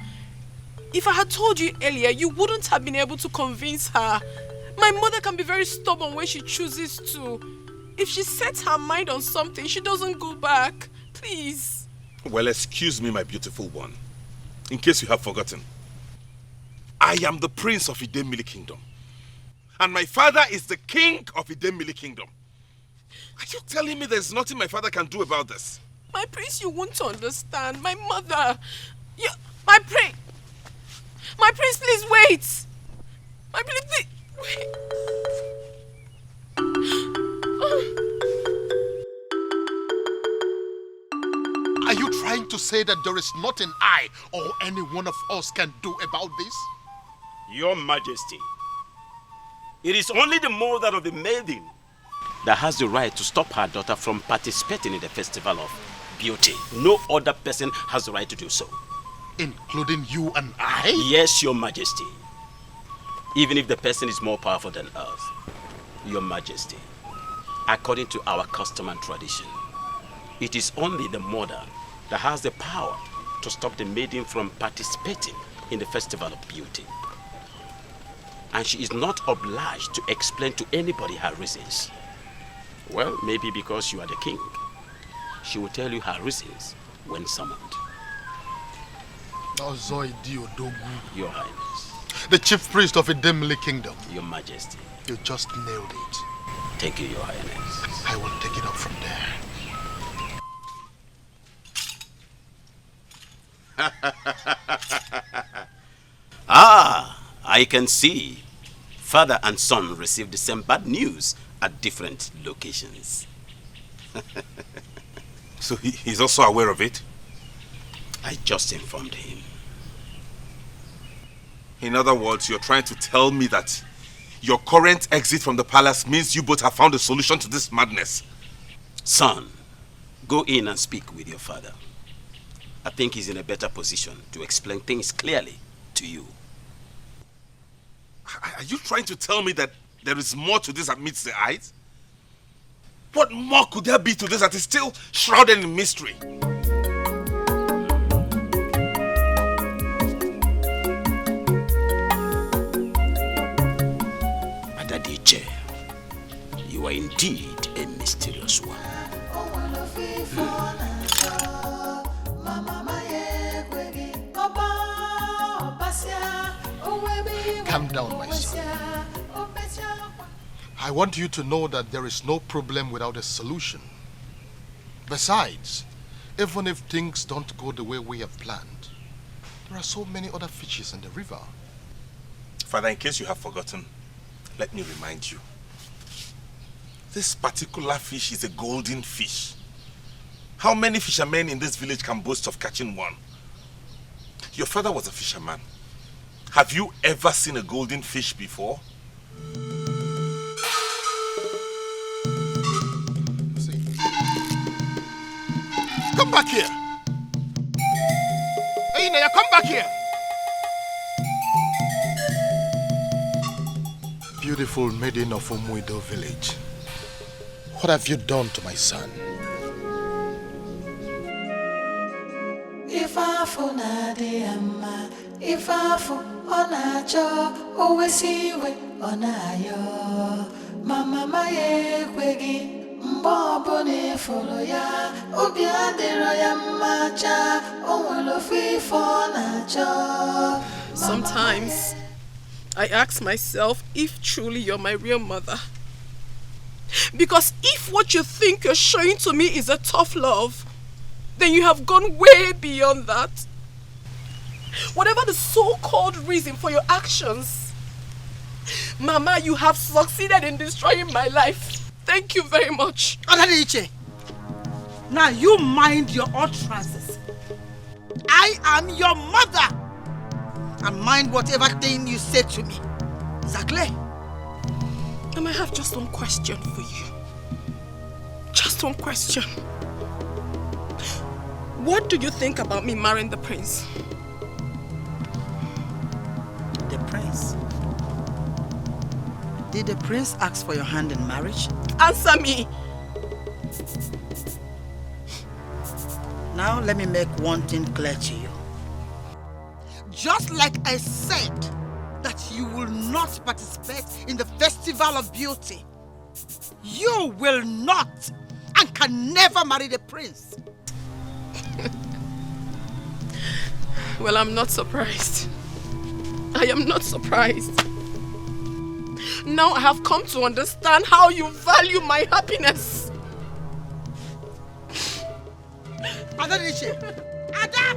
If I had told you earlier, you wouldn't have been able to convince her. My mother can be very stubborn when she chooses to. If she sets her mind on something, she doesn't go back. Please. Well, excuse me, my beautiful one. In case you have forgotten, I am the prince of Idemili Kingdom. And my father is the king of Idemili Kingdom. Are you telling me there's nothing my father can do about this? My prince, you won't understand. My mother. My prince. My prince, please wait. My prince, please wait. Are you trying to say that there is nothing I or any one of us can do about this? Your Majesty, it is only the mother of the maiden that has the right to stop her daughter from participating in the Festival of Beauty. No other person has the right to do so. Including you and I? Yes, Your Majesty. Even if the person is more powerful than us. Your Majesty, according to our custom and tradition, it is only the mother that has the power to stop the maiden from participating in the Festival of Beauty. And she is not obliged to explain to anybody her reasons. Well, maybe because you are the king. She will tell you her reasons when summoned. Your Highness. The chief priest of Idemili Kingdom. Your Majesty. You just nailed it. Thank you, Your Highness. I will take it up from there. I can see. Father and son received the same bad news at different locations. So he's also aware of it? I just informed him. In other words, you're trying to tell me that your current exit from the palace means you both have found a solution to this madness? Son, go in and speak with your father. I think he's in a better position to explain things clearly to you. Are you trying to tell me that there is more to this that meets the eyes? What more could there be to this that is still shrouded in mystery? Adadiche, you are indeed a mysterious one. Calm down, my son. I want you to know that there is no problem without a solution. Besides, even if things don't go the way we have planned, there are so many other fishes in the river. Father, in case you have forgotten, let me remind you. This particular fish is a golden fish. How many fishermen in this village can boast of catching one? Your father was a fisherman. Have you ever seen a golden fish before? Come back here! Hey, Naya, come back here! Beautiful maiden of Umuido village, what have you done to my son? Ifafu na de ama, ifafu onacho, owesiwe onayo. Mama maye kwegi, mbobo ne folo ya, obi adiro ya macha, onwelo fifo nacho. Sometimes I ask myself if truly you're my real mother. Because if what you think you're showing to me is a tough love, then you have gone way beyond that. Whatever the so-called reason for your actions, Mama, you have succeeded in destroying my life. Thank you very much. Adadiche, now you mind your utterances. I am your mother. And mind whatever thing you say to me. Exactly. I might have just one question for you. Just one question. What do you think about me marrying the prince? The prince? Did the prince ask for your hand in marriage? Answer me! Now let me make one thing clear to you. Just like I said that you will not participate in the Festival of Beauty, you will not and can never marry the prince. Well, I'm not surprised. I am not surprised. Now I have come to understand how you value my happiness. Adadiche! Ada!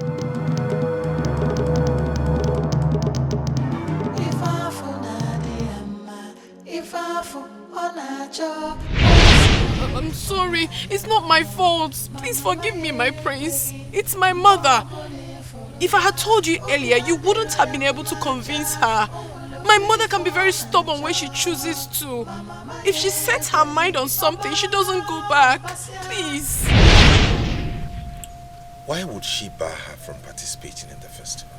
I'm sorry. It's not my fault. Please forgive me, my prince. It's my mother. If I had told you earlier, you wouldn't have been able to convince her. My mother can be very stubborn when she chooses to. If she sets her mind on something, she doesn't go back. Please. Why would she bar her from participating in the festival?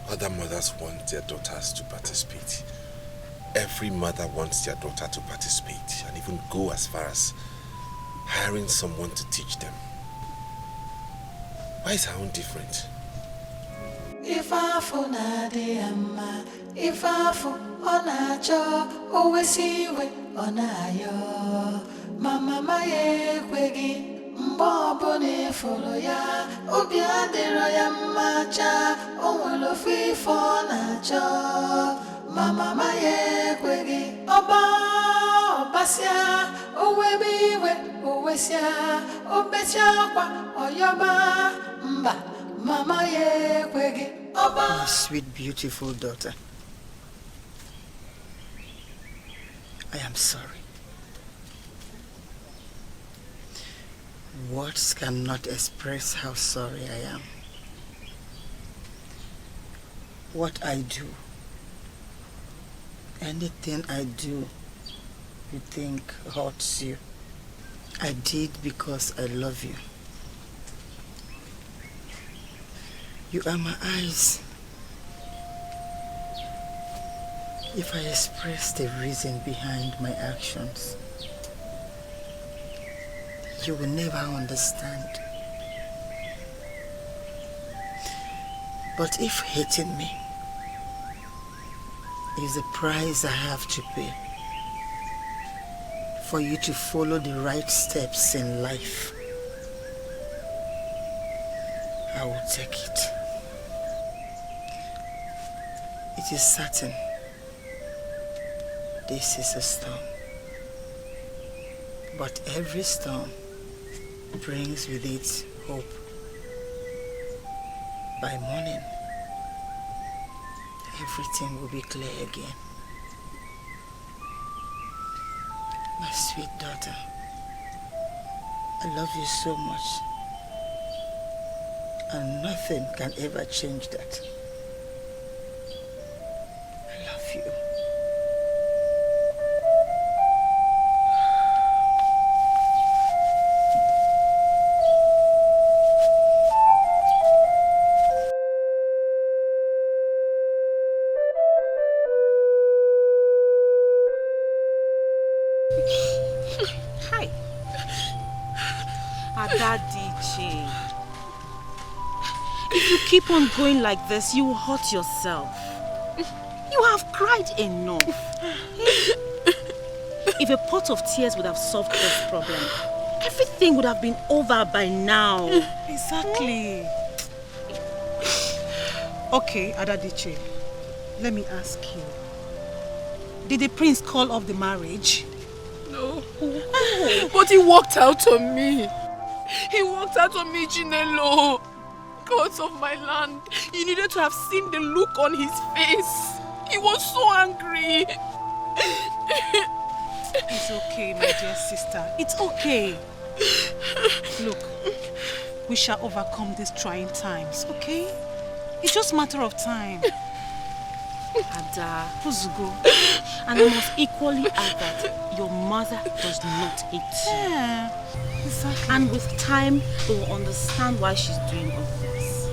Other mothers want their daughters to participate. Every mother wants their daughter to participate and even go as far as hiring someone to teach them. Why is her own different? If I for Nadiama, if I for Onacho, always see we Onayo, Mama Maye Quegi. Mbobone follow ya, Obiadero ya macha, Owelo free for nacho, Mama Maye Quegi, Oba, Obasia, Owebiwe, Owesia, Obesia, Oyoba, Mba, Mama Ye Quegi, Oba. My sweet, beautiful daughter, I am sorry. Words cannot express how sorry I am. What I do, anything I do, you think hurts you. I did because I love you. You are my eyes. If I express the reason behind my actions, you will never understand. But if hating me is the price I have to pay for you to follow the right steps in life, I will take it. It is certain this is a storm, but every storm brings with it hope. By morning, everything will be clear again. My sweet daughter, I love you so much, and nothing can ever change that. I love you. Hi. Adadiche. If you keep on going like this, you will hurt yourself. You have cried enough. If a pot of tears would have solved this problem, everything would have been over by now. Exactly. Okay, Adadiche, let me ask you. Did the prince call off the marriage? No. But he walked out on me. He walked out on me, Chinelo. Gods of my land, you needed to have seen the look on his face. He was so angry. It's okay, my dear sister. It's okay. Look, we shall overcome these trying times, okay? It's just a matter of time. Ada, Uzugo, and I must equally add that your mother does not hate you. Yeah, exactly. And with time, they will understand why she's doing all this.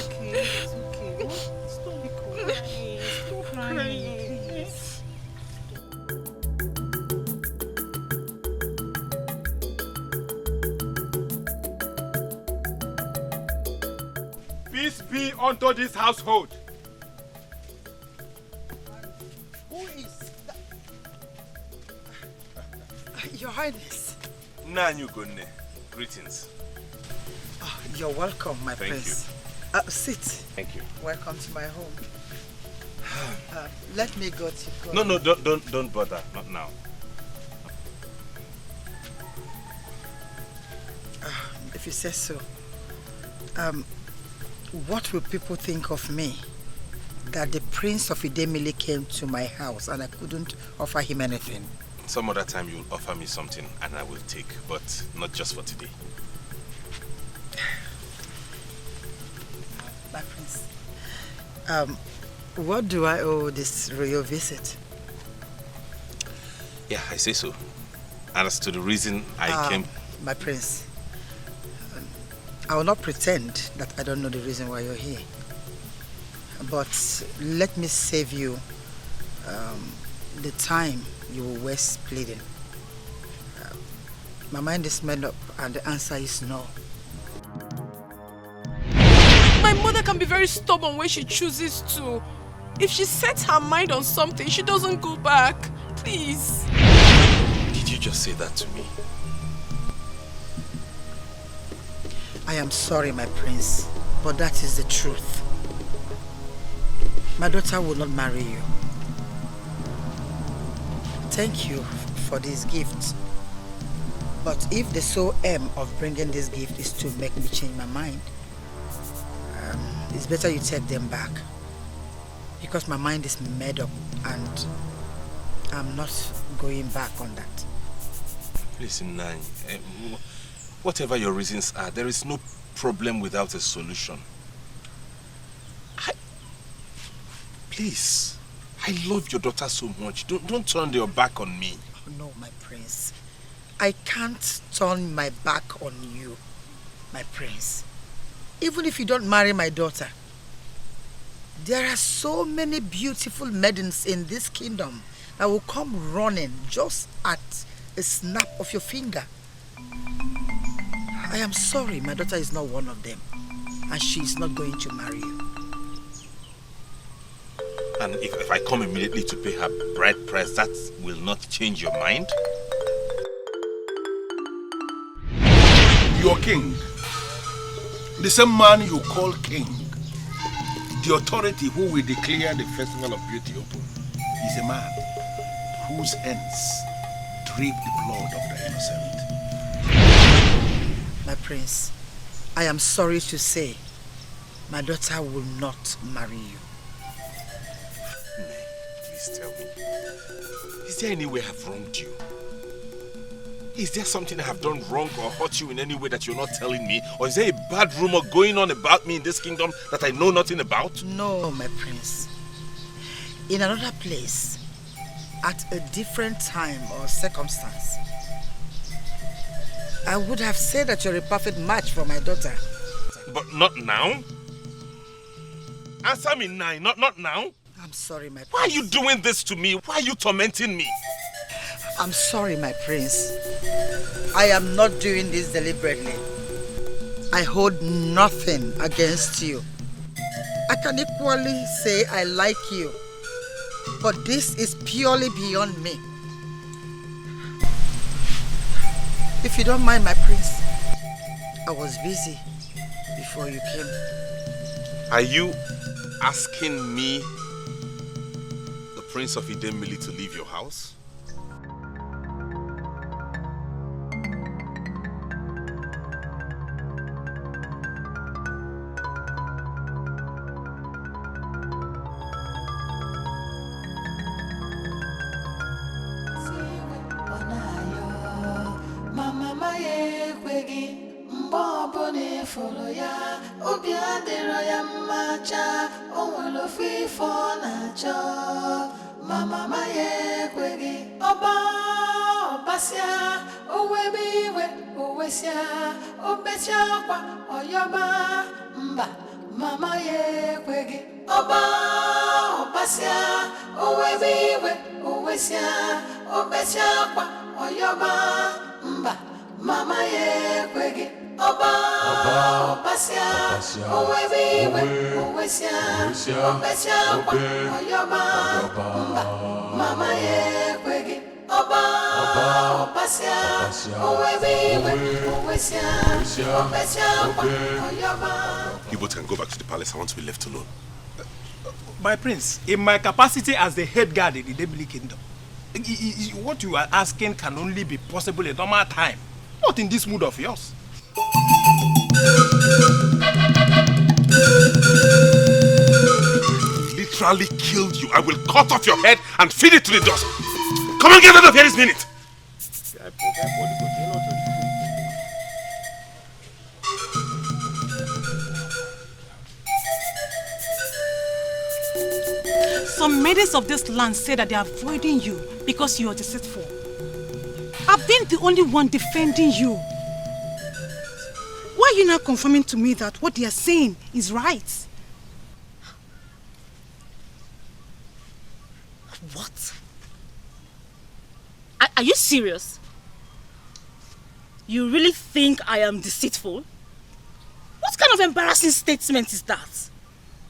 Okay, it's okay. Stop be crying. Stop crying, please. Peace be unto this household. Who is that? Your Highness. Nanyugonne, greetings. Oh, you're welcome, my Thank prince. Sit. Thank you. Welcome to my home. Let me go to God. No, don't bother. Not now. If you say so. What will people think of me? That the Prince of Idemili came to my house and I couldn't offer him anything. Some other time you'll offer me something and I will take, but not just for today. My prince. What do I owe this royal visit? Yeah, I say so. And as to the reason I came... My prince, I will not pretend that I don't know the reason why you're here. But let me save you the time you will waste pleading. My mind is made up and the answer is no. My mother can be very stubborn when she chooses to. If she sets her mind on something, she doesn't go back. Please. Did you just say that to me? I am sorry, my prince, but that is the truth. My daughter will not marry you. Thank you for this gift. But if the sole aim of bringing this gift is to make me change my mind, it's better you take them back. Because my mind is made up and I'm not going back on that. Listen, Nai, whatever your reasons are, there is no problem without a solution. Please, I love your daughter so much. Don't turn your back on me. Oh, no, my prince. I can't turn my back on you, my prince. Even if you don't marry my daughter, there are so many beautiful maidens in this kingdom that will come running just at a snap of your finger. I am sorry, my daughter is not one of them, and she is not going to marry you. And if I come immediately to pay her bride price, that will not change your mind? Your king, the same man you call king, the authority who will declare the Festival of Beauty open, is a man whose hands drip the blood of the innocent. My prince, I am sorry to say, my daughter will not marry you. Please tell me, is there any way I have wronged you? Is there something I have done wrong or hurt you in any way that you're not telling me? Or is there a bad rumor going on about me in this kingdom that I know nothing about? No, my prince. In another place, at a different time or circumstance, I would have said that you're a perfect match for my daughter. But not now? Answer me, Nai, not now? I'm sorry, my prince. Why are you doing this to me? Why are you tormenting me? I'm sorry, my prince. I am not doing this deliberately. I hold nothing against you. I can equally say I like you, but this is purely beyond me. If you don't mind, my prince, I was busy before you came. Are you asking me the Prince of Idemili to leave your house? Follow ya, obia dero ya macha, onwelo free for nacho. Mama maye kwegi, oba obasia, owebiwe, owesia, obesia kwa oyoba mba. Mama ye kwegi, oba obasia, owebiwe, owesia, obesia kwa oyoba mba. Mama ye kwegi. Oba, Opasia, Owebiwe, Owesia, Obesia, Oyoba, Mama ye kwegi. Oba, Opasia, Owebiwe, Owesia, Obesia, Oyoba. You both can go back to the palace. I want to be left alone. My prince, in my capacity as the head guard in the Idemili kingdom, what you are asking can only be possible in normal time, not in this mood of yours. Literally killed you. I will cut off your head and feed it to the dust. Come on, get out of here this minute. Some maidens of this land say that they are avoiding you because you are deceitful. I've been the only one defending you. Why are you not confirming to me that what they are saying is right? What? Are you serious? You really think I am deceitful? What kind of embarrassing statement is that?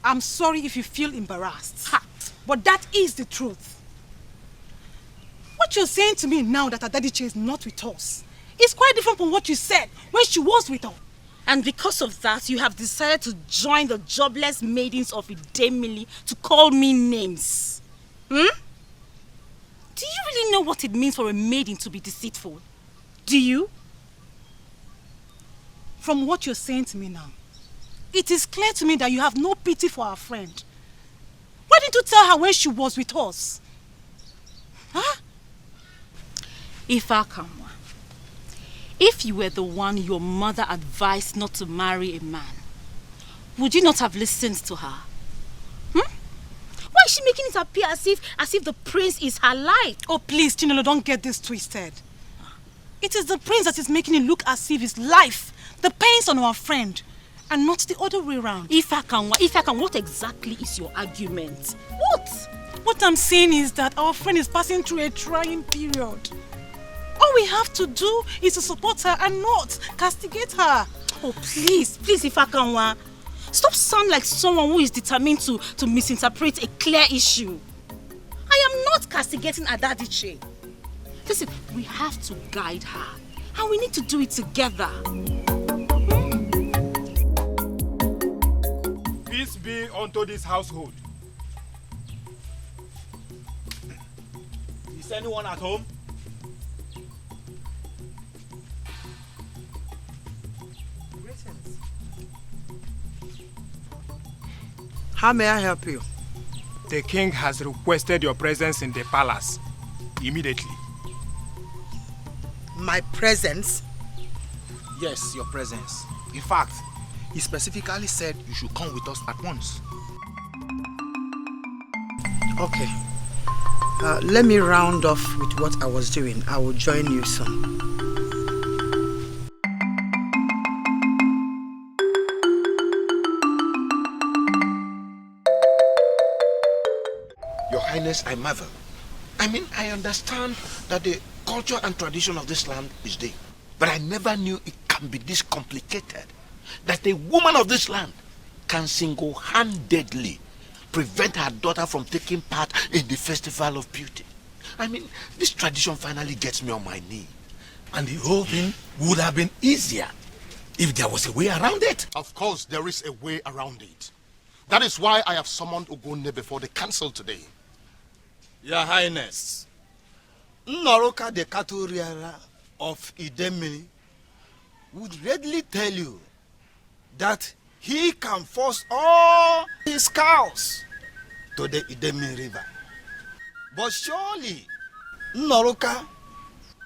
I'm sorry if you feel embarrassed, but that is the truth. What you're saying to me now that Adadiche is not with us is quite different from what you said when she was with us. And because of that, you have decided to join the jobless maidens of Idemili to call me names. Do you really know what it means for a maiden to be deceitful? Do you? From what you're saying to me now, it is clear to me that you have no pity for our friend. Why didn't you tell her when she was with us? Huh? Ifakamwa, if you were the one your mother advised not to marry a man, would you not have listened to her? Why is she making it appear as if the prince is her life? Oh, please, Chinelo, don't get this twisted. It is the prince that is making it look as if his life depends on our friend, and not the other way around. Ifakamwa, what exactly is your argument? What I'm saying is that our friend is passing through a trying period. All we have to do is to support her and not castigate her. Oh, please, Ifakamwa. Stop sounding like someone who is determined to misinterpret a clear issue. I am not castigating Adadiche. Listen, we have to guide her. And we need to do it together. Peace be unto this household. Is anyone at home? How may I help you? The king has requested your presence in the palace immediately. My presence? Yes, your presence. In fact, he specifically said you should come with us at once. Okay. Let me round off with what I was doing. I will join you soon. Your Highness, I marvel. I understand that the culture and tradition of this land is there. But I never knew it can be this complicated. That a woman of this land can single-handedly prevent her daughter from taking part in the Festival of Beauty. This tradition finally gets me on my knee. And the whole thing would have been easier if there was a way around it. Of course, there is a way around it. That is why I have summoned Ogonne before the council today. Your Highness, Nnoroka the cattle rearer of Idemili would readily tell you that he can force all his cows to the Idemili River. But surely, Nnoroka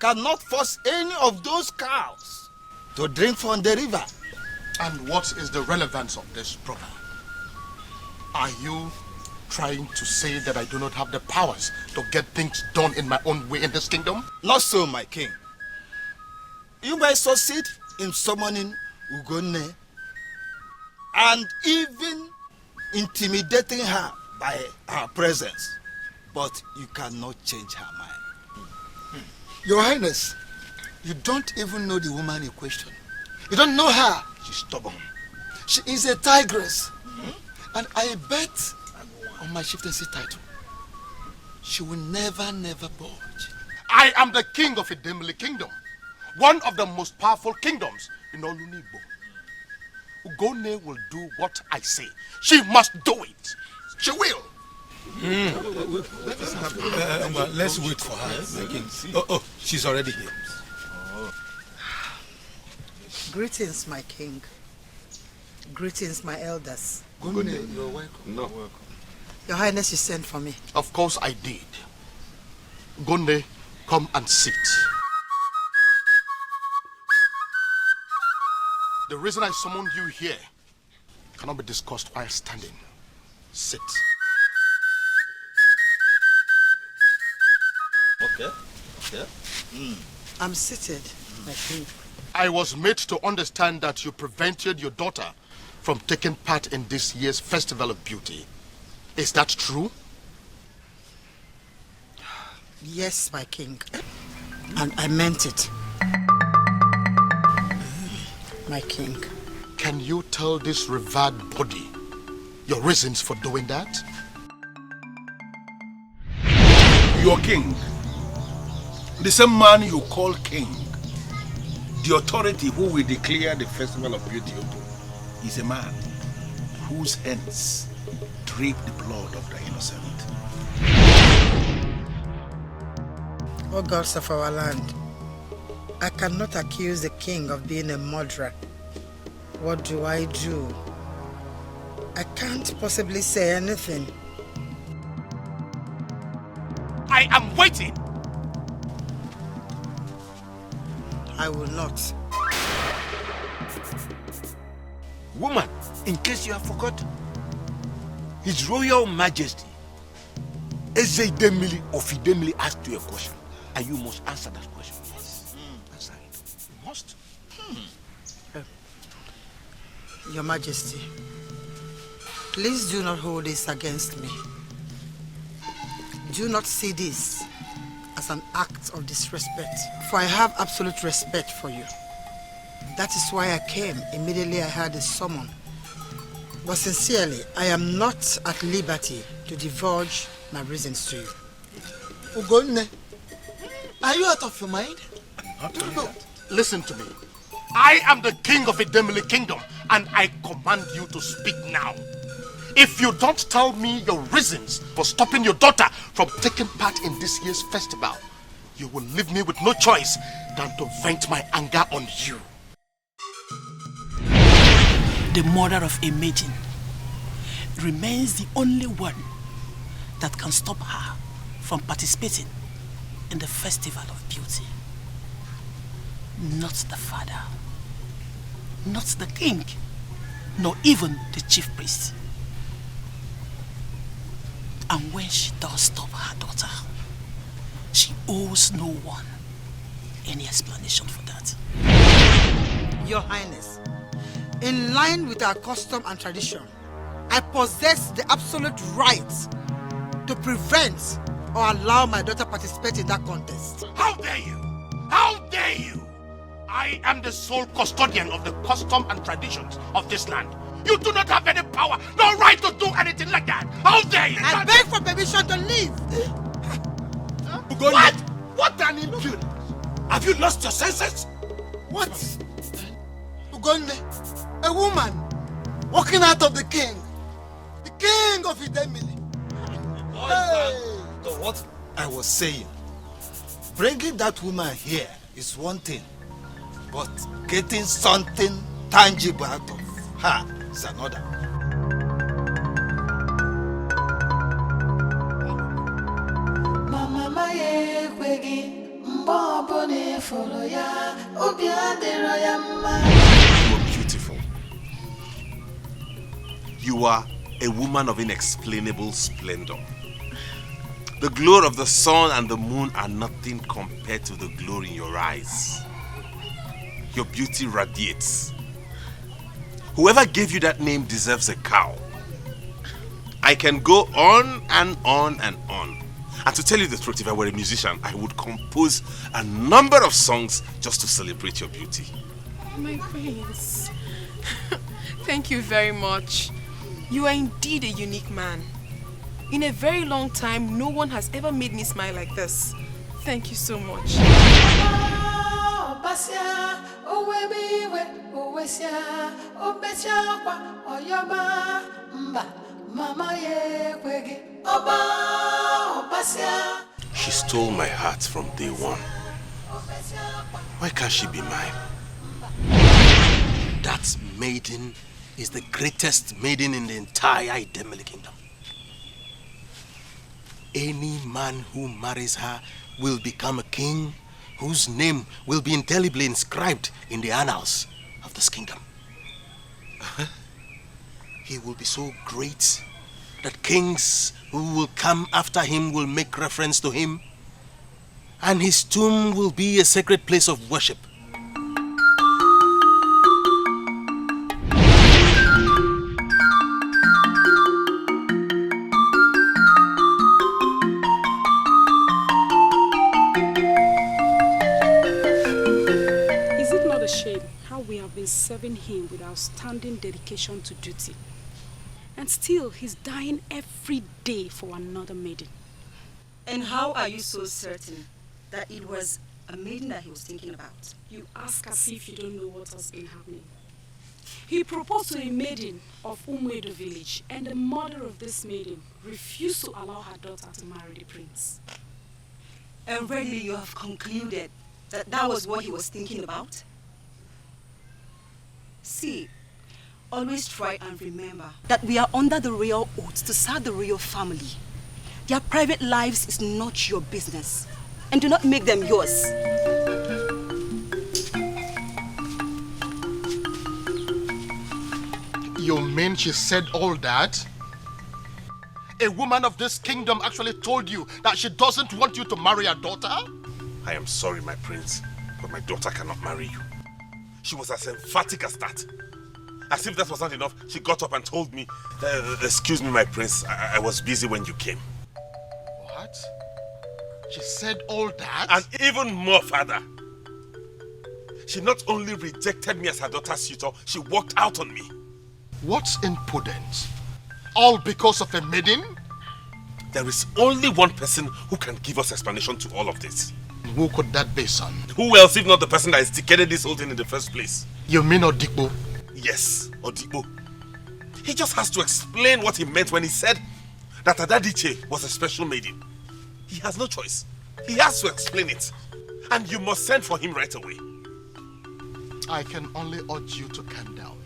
cannot force any of those cows to drink from the river. And what is the relevance of this, brother? Are you trying to say that I do not have the powers to get things done in my own way in this kingdom? Not so, my king. You may succeed in summoning Ugonne and even intimidating her by her presence, but you cannot change her mind. Your Highness, you don't even know the woman in question. You don't know her. She's stubborn. She is a tigress. And I bet on my chieftaincy title, she will never budge. I am the king of Idemili Kingdom, one of the most powerful kingdoms in Olunigbo. Ugonne will do what I say. She must do it. She will. Let's wait for her, my king. Oh, she's already here. Greetings, my king. Greetings, my elders. Ugonne, you're welcome. No. Welcome. Your Highness, you sent for me. Of course I did. Ugonne, come and sit. The reason I summoned you here cannot be discussed while standing. Sit. Okay. I'm seated, my king. I was made to understand that you prevented your daughter from taking part in this year's Festival of Beauty. Is that true? Yes, my king. And I meant it. My king. Can you tell this revered body your reasons for doing that? Your king, the same man you call king, the authority who will declare the Festival of Beauty open, is a man whose hands drip the blood of the innocent. O gods of our land, I cannot accuse the king of being a murderer. What do? I can't possibly say anything. I am waiting. I will not. Woman, in case you have forgotten, His Royal Majesty Eze Idemili of Idemili asked you a question, and you must answer that question. Yes. Answer it. You must. Your Majesty, please do not hold this against me. Do not see this as an act of disrespect, for I have absolute respect for you. That is why I came immediately I heard the summon. But sincerely, I am not at liberty to divulge my reasons to you. Ugonne, are you out of your mind? No. Listen to me. I am the king of Idemili Kingdom, and I command you to speak now. If you don't tell me your reasons for stopping your daughter from taking part in this year's festival, you will leave me with no choice than to vent my anger on you. The mother of a maiden remains the only one that can stop her from participating in the Festival of Beauty. Not the father, not the king, nor even the chief priest. And when she does stop her daughter, she owes no one any explanation for that. Your Highness, in line with our custom and tradition, I possess the absolute right to prevent or allow my daughter participate in that contest. How dare you? How dare you? I am the sole custodian of the custom and traditions of this land. You do not have any power, no right to do anything like that. How dare you? I beg for permission to leave. What? What an impudence! Have you lost your senses? What? Ugonne, a woman walking out of the king of Idemili. Hey! So what I was saying, bringing that woman here is one thing, but getting something tangible out of her is another. Mama maye kwegi mbobo ne folo ya obi adero ya mma. You are beautiful. You are a woman of inexplainable splendor. The glory of the sun and the moon are nothing compared to the glory in your eyes. Your beauty radiates. Whoever gave you that name deserves a cow. I can go on and on and on. And to tell you the truth, if I were a musician, I would compose a number of songs just to celebrate your beauty. My prince. Thank you very much. You are indeed a unique man. In a very long time, no one has ever made me smile like this. Thank you so much. She stole my heart from day one. Why can't she be mine? That maiden is the greatest maiden in the entire Idemili kingdom. Any man who marries her will become a king whose name will be indelibly inscribed in the annals of this kingdom. He will be so great that kings who will come after him will make reference to him, and his tomb will be a sacred place of worship. Serving him with outstanding dedication to duty. And still, he's dying every day for another maiden. And how are you so certain that it was a maiden that he was thinking about? You ask as if you don't know what has been happening. He proposed to a maiden of Ugezu village, and the mother of this maiden refused to allow her daughter to marry the prince. And really, you have concluded that that was what he was thinking about? See, always try and remember that we are under the royal oath to serve the royal family. Their private lives is not your business, and do not make them yours. You mean she said all that? A woman of this kingdom actually told you that she doesn't want you to marry her daughter? I am sorry, my prince, but my daughter cannot marry you. She was as emphatic as that. As if that was not enough, she got up and told me, excuse me, my prince, I was busy when you came. What? She said all that? And even more, father. She not only rejected me as her daughter's suitor, she walked out on me. What's impudence? All because of a maiden? There is only one person who can give us explanation to all of this. Who could that be, son? Who else if not the person that instigated this whole thing in the first place? You mean Odikbo? Yes, Odikbo. He just has to explain what he meant when he said that Adadiche was a special maiden. He has no choice. He has to explain it. And you must send for him right away. I can only urge you to calm down.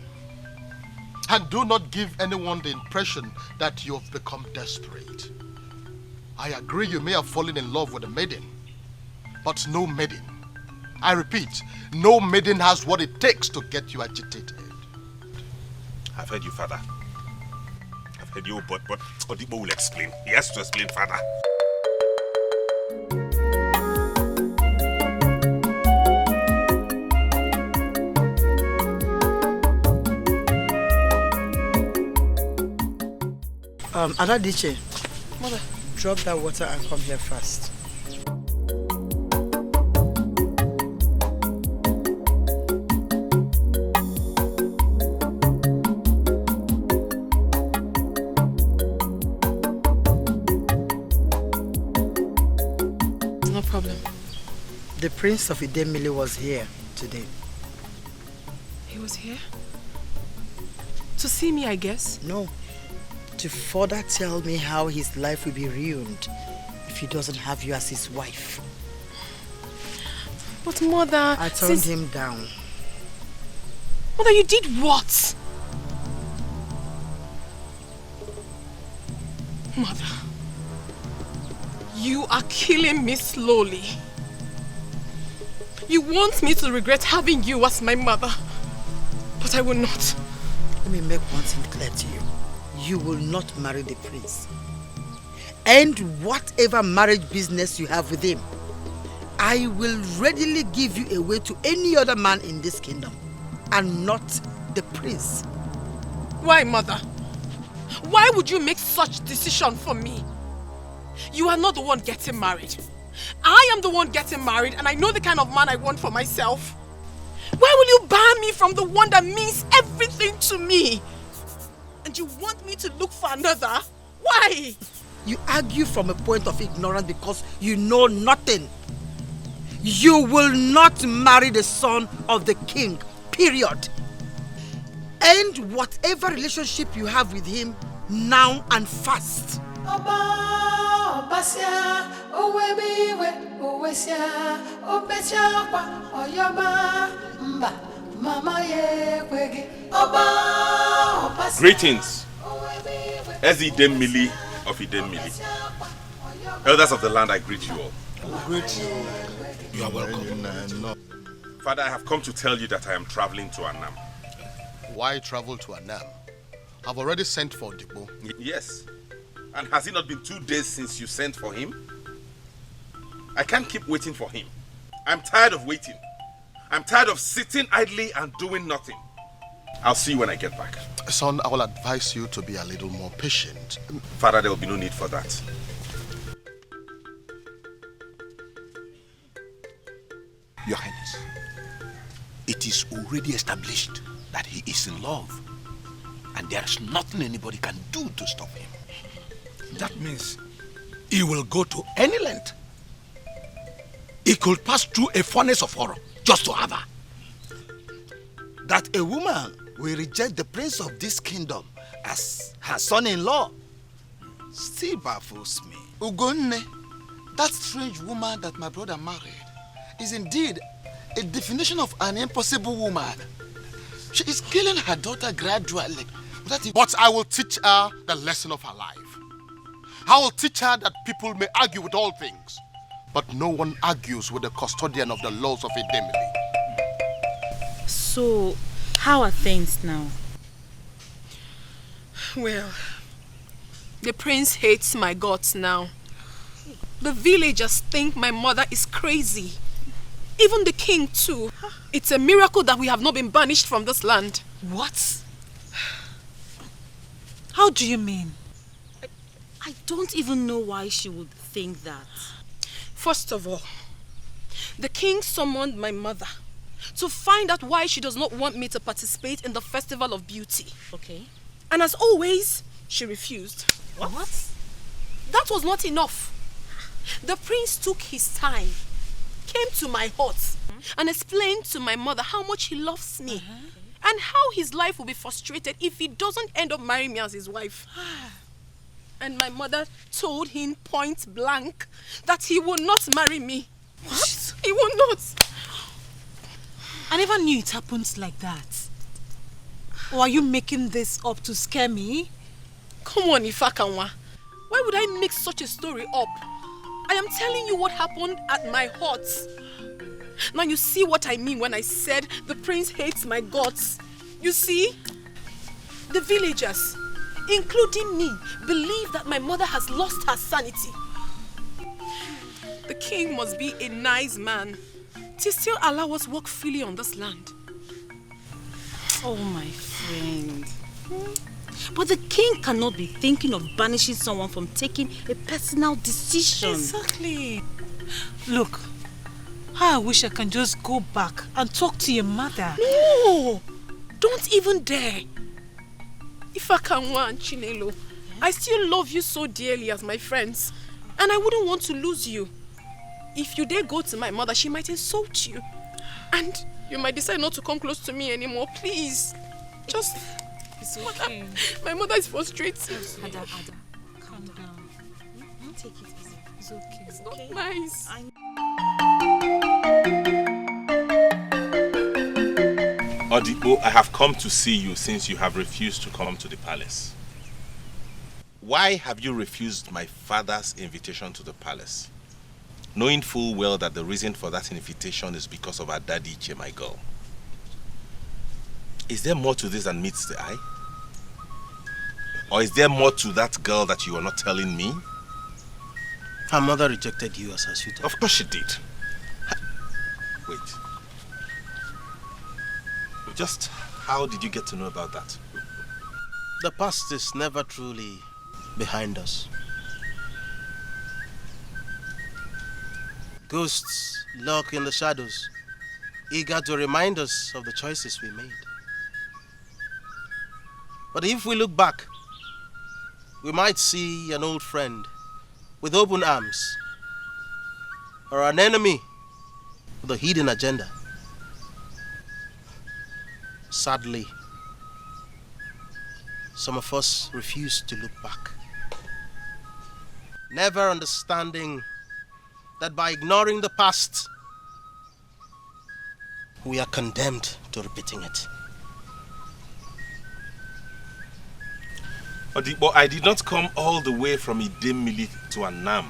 And do not give anyone the impression that you have become desperate. I agree you may have fallen in love with a maiden, but no maiden, I repeat, no maiden has what it takes to get you agitated. I've heard you, father. I've heard you, but Odibo will explain. He has to explain, father. Adadiche. Mother. Drop that water and come here fast. No problem. The Prince of Idemili was here today. He was here? To see me, I guess? No. To further tell me how his life will be ruined if he doesn't have you as his wife? But Mother... I turned him down. Mother, you did what? Mother, you are killing me slowly. You want me to regret having you as my mother, but I will not. Let me make one thing clear to you. You will not marry the prince. And whatever marriage business you have with him, I will readily give you away to any other man in this kingdom, and not the prince. Why, Mother? Why would you make such decision for me? You are not the one getting married. I am the one getting married, and I know the kind of man I want for myself. Why will you bar me from the one that means everything to me? And you want me to look for another? Why? You argue from a point of ignorance because you know nothing. You will not marry the son of the king, period. And whatever relationship you have with him, now and fast. Greetings, Ezidemili of Idemili. Elders of the land, I greet you all. Greet you. You are welcome. Father, I have come to tell you that I am traveling to Annam. Why travel to Annam? I've already sent for Debo. Yes. And has it not been 2 days since you sent for him? I can't keep waiting for him. I'm tired of waiting. I'm tired of sitting idly and doing nothing. I'll see you when I get back. Son, I will advise you to be a little more patient. Father, there will be no need for that. Your Highness, it is already established that he is in love, and there is nothing anybody can do to stop him. That means he will go to any length. He could pass through a furnace of horror just to have her. That a woman will reject the prince of this kingdom as her son-in-law still baffles me. Ugonne, that strange woman that my brother married, is indeed a definition of an impossible woman. She is killing her daughter gradually. But I will teach her the lesson of her life. I will teach her that people may argue with all things, but no one argues with the custodian of the laws of Idemili. So, how are things now? Well, the prince hates my guts now. The villagers think my mother is crazy. Even the king too. It's a miracle that we have not been banished from this land. What? How do you mean? I don't even know why she would think that. First of all, the king summoned my mother to find out why she does not want me to participate in the Festival of Beauty. Okay. And as always, she refused. What? That was not enough. The prince took his time, came to my hut, and explained to my mother how much he loves me, and how his life will be frustrated if he doesn't end up marrying me as his wife. And my mother told him point blank that he will not marry me. What? He will not. I never knew it happened like that. Or are you making this up to scare me? Come on, Ifakanwa. Why would I make such a story up? I am telling you what happened at my hut. Now you see what I mean when I said the prince hates my guts. You see? The villagers, including me, believe that my mother has lost her sanity. The king must be a nice man to still allow us walk freely on this land. Oh, my friend. But the king cannot be thinking of banishing someone from taking a personal decision. Exactly. Look, I wish I can just go back and talk to your mother. No! Don't even dare. Ifakanwa and Chinelo, I still love you so dearly as my friends, and I wouldn't want to lose you. If you dare go to my mother, she might insult you. And you might decide not to come close to me anymore. Please. Just... It's okay. My mother is frustrated. Ada, calm down. Take it easy. It's okay. It's not nice. Odibo, I have come to see you since you have refused to come to the palace. Why have you refused my father's invitation to the palace? Knowing full well that the reason for that invitation is because of our daddy, my girl. Is there more to this than meets the eye? Or is there more to that girl that you are not telling me? Her mother rejected you as her suitor. Of course she did. Wait. Just how did you get to know about that? The past is never truly behind us. Ghosts lurk in the shadows, eager to remind us of the choices we made. But if we look back, we might see an old friend with open arms, or an enemy with a hidden agenda. Sadly, some of us refuse to look back, never understanding that by ignoring the past, we are condemned to repeating it. Odibo, I did not come all the way from Idemili to Annam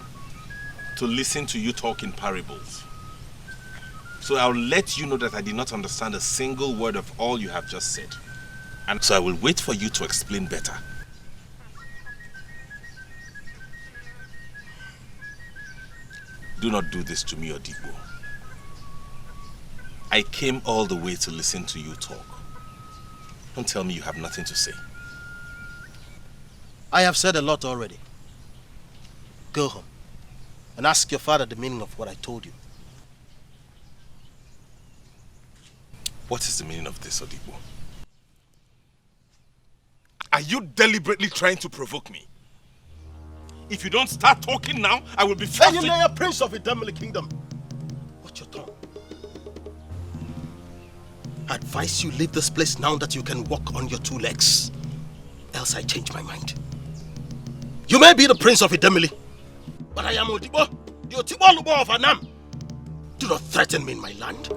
to listen to you talk in parables. So I'll let you know that I did not understand a single word of all you have just said. And so I will wait for you to explain better. Do not do this to me, Odibo. I came all the way to listen to you talk. Don't tell me you have nothing to say. I have said a lot already. Go home and ask your father the meaning of what I told you. What is the meaning of this, Odibo? Are you deliberately trying to provoke me? If you don't start talking now, I will be forced Hey, you prince of the Demili kingdom. Watch your tongue. I advise you leave this place now that you can walk on your two legs. Else I change my mind. You may be the prince of Idemili, but I am Odibo, the Otibo Lubo of Annam. Do not threaten me in my land.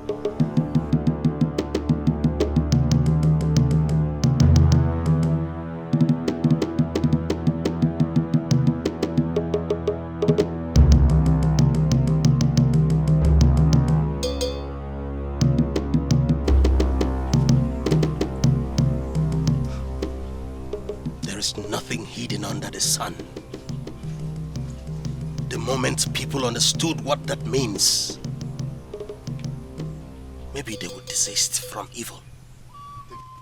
Nothing hidden under the sun. The moment people understood what that means, maybe they would desist from evil.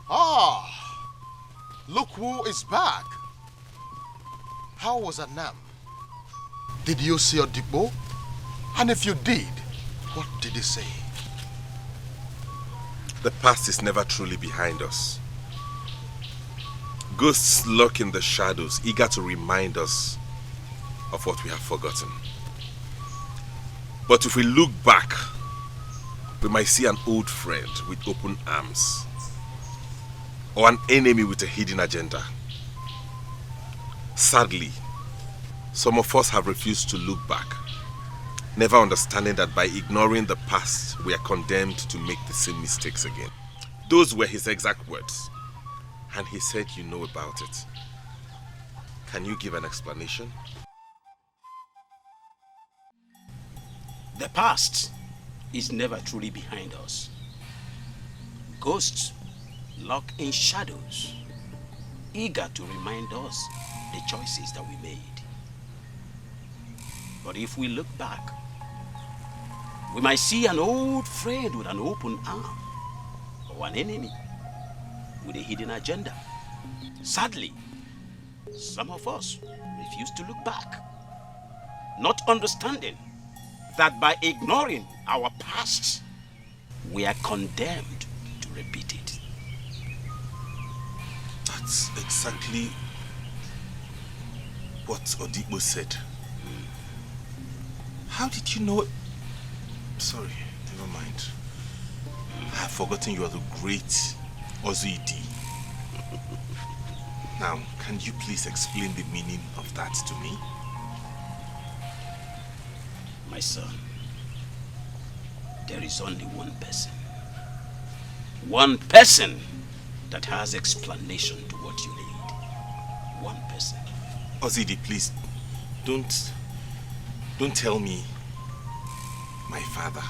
Ah! Look who is back. How was Annam? Did you see Odibo? And if you did, what did he say? The past is never truly behind us. Ghosts lurk in the shadows, eager to remind us of what we have forgotten. But if we look back, we might see an old friend with open arms, or an enemy with a hidden agenda. Sadly, some of us have refused to look back, never understanding that by ignoring the past, we are condemned to make the same mistakes again. Those were his exact words. And he said you know about it. Can you give an explanation? The past is never truly behind us. Ghosts lurk in shadows, eager to remind us the choices that we made. But if we look back, we might see an old friend with an open arm, or an enemy with a hidden agenda. Sadly, some of us refuse to look back, not understanding that by ignoring our past, we are condemned to repeat it. That's exactly what Odibo said. How did you know it? Sorry, never mind. I have forgotten you are the great Osita. Now, can you please explain the meaning of that to me? My son, there is only one person. One person that has explanation to what you need. One person. Osita, please, don't tell me my father.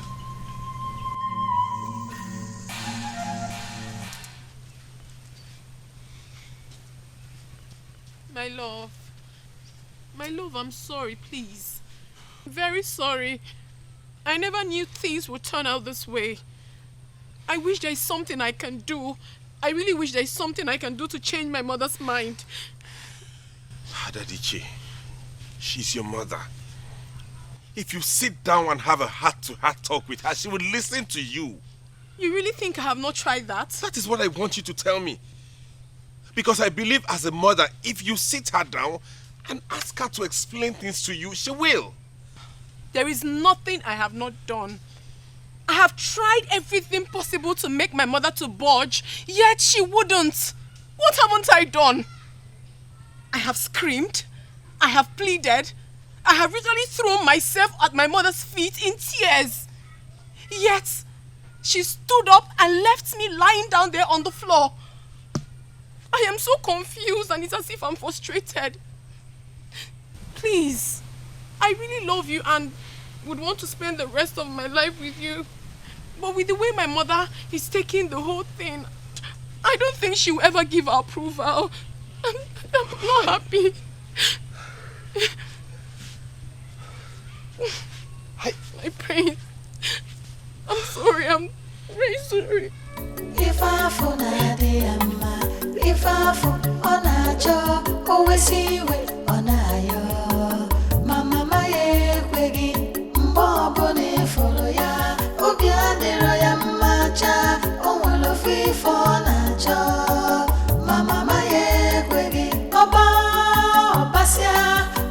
My love, I'm sorry, please. Very sorry. I never knew things would turn out this way. I wish there is something I can do. I really wish there is something I can do to change my mother's mind. Adadiche, she's your mother. If you sit down and have a heart-to-heart talk with her, she would listen to you. You really think I have not tried that? That is what I want you to tell me. Because I believe as a mother, if you sit her down and ask her to explain things to you, she will. There is nothing I have not done. I have tried everything possible to make my mother to budge, yet she wouldn't. What haven't I done? I have screamed. I have pleaded. I have literally thrown myself at my mother's feet in tears. Yet, she stood up and left me lying down there on the floor. I am so confused and it's as if I'm frustrated. Please, I really love you and would want to spend the rest of my life with you. But with the way my mother is taking the whole thing, I don't think she will ever give her approval. I'm not happy. My pain. I'm sorry, I'm very sorry. If I fall, if I fall, always see it on Mama, my egg, Mbobone follow ya, Obiadero ya macha, Owolo free for nacho. Mama, my egg, Oba, Obasia,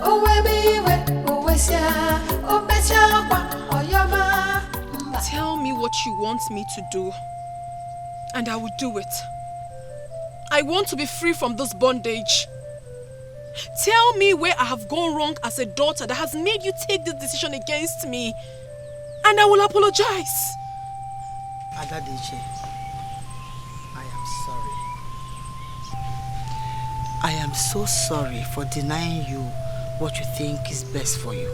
Owebiwe, Owesia, Obecha, Oyoba. Tell me what you want me to do, and I will do it. I want to be free from this bondage. Tell me where I have gone wrong as a daughter that has made you take this decision against me, and I will apologize. Adadiche, I am sorry. I am so sorry for denying you what you think is best for you.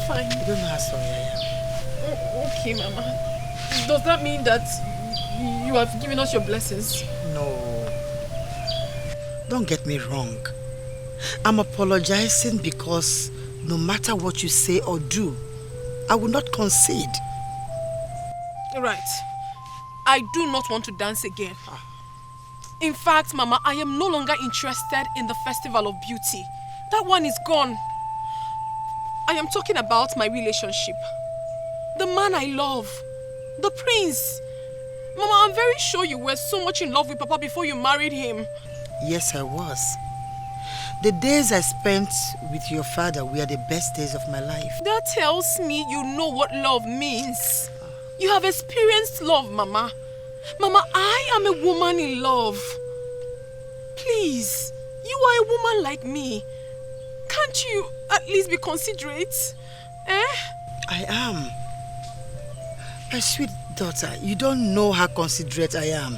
Fine. You don't know how sorry I am. Okay, Mama. Does that mean that you have given us your blessings? No. Don't get me wrong. I'm apologizing because no matter what you say or do, I will not concede. Right. I do not want to dance again. In fact, Mama, I am no longer interested in the Festival of Beauty. That one is gone. I am talking about my relationship. The man I love. The prince. Mama, I'm very sure you were so much in love with Papa before you married him. Yes, I was. The days I spent with your father were the best days of my life. That tells me you know what love means. You have experienced love, Mama. Mama, I am a woman in love. Please, you are a woman like me. Can't you at least be considerate? I am. My sweet daughter, you don't know how considerate I am.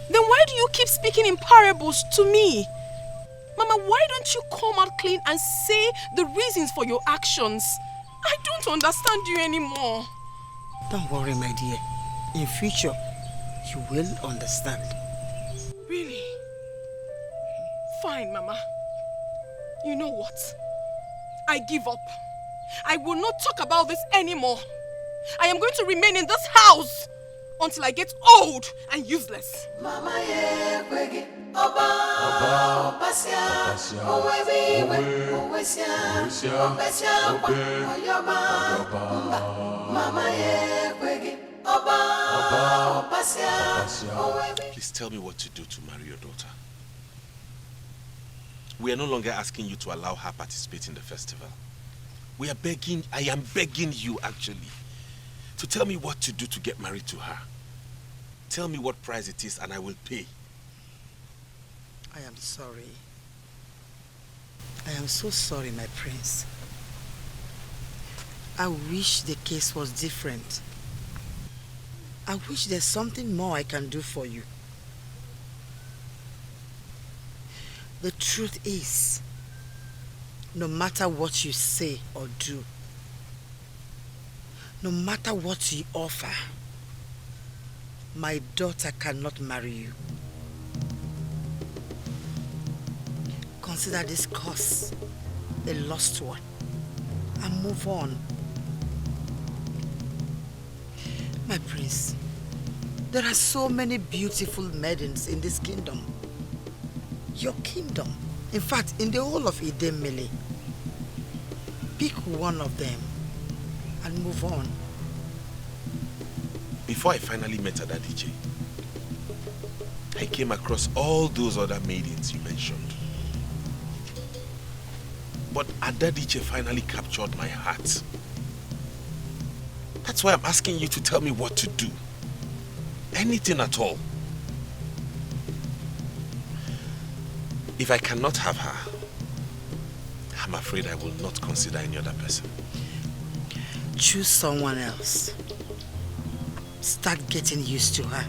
Then why do you keep speaking in parables to me? Mama, why don't you come out clean and say the reasons for your actions? I don't understand you anymore. Don't worry, my dear. In future, you will understand. Really? Fine, Mama. You know what? I give up. I will not talk about this anymore. I am going to remain in this house until I get old and useless. Mama, Oba, Obasia, Owebiwe, Owesia, Obesia, Oyoba. Mama, Oba, Obasia, Owebi. Please tell me what to do to marry your daughter. We are no longer asking you to allow her participate in the festival. We are begging, I am begging you actually, to tell me what to do to get married to her. Tell me what price it is and I will pay. I am sorry. I am so sorry, my prince. I wish the case was different. I wish there's something more I can do for you. The truth is, no matter what you say or do, no matter what you offer, my daughter cannot marry you. Consider this cause a lost one and move on. My prince, there are so many beautiful maidens in this kingdom. Your kingdom. In fact, in the whole of Idemili. Pick one of them and move on. Before I finally met Adadije, I came across all those other maidens you mentioned. But Adadije finally captured my heart. That's why I'm asking you to tell me what to do. Anything at all. If I cannot have her, I'm afraid I will not consider any other person. Choose someone else. Start getting used to her.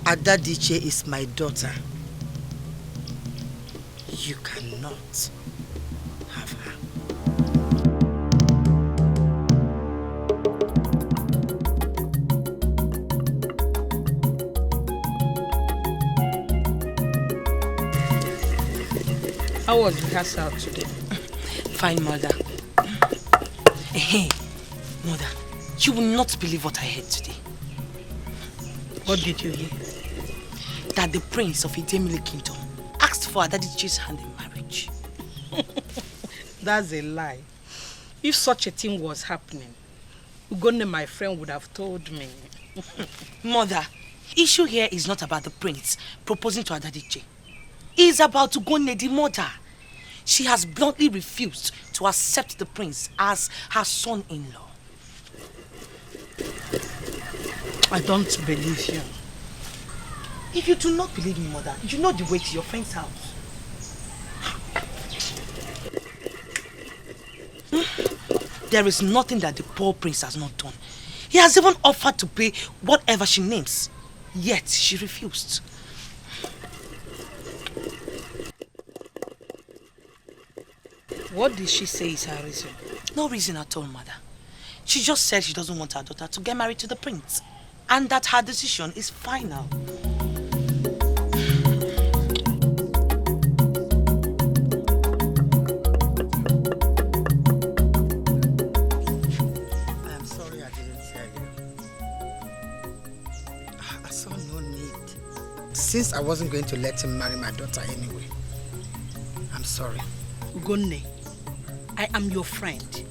Adadiche is my daughter. You cannot have her. How was rehearsal today? Fine, mother. Hey, mother, you will not believe what I heard today. What did you hear? That the prince of Idemili Kingdom asked for Adadiche's hand in marriage. That's a lie. If such a thing was happening, Ugonne, my friend, would have told me. Mother, issue here is not about the prince proposing to Adadiche. It's about Ugonne, the mother. She has bluntly refused to accept the prince as her son-in-law. I don't believe you. If you do not believe me, mother, you know the way to your friend's house. There is nothing that the poor prince has not done. He has even offered to pay whatever she names. Yet she refused. What did she say is her reason? No reason at all, mother. She just said she doesn't want her daughter to get married to the prince. And that her decision is final. I am sorry I didn't tell you. I saw no need. Since I wasn't going to let him marry my daughter anyway. I'm sorry. Ugonne, I am your friend.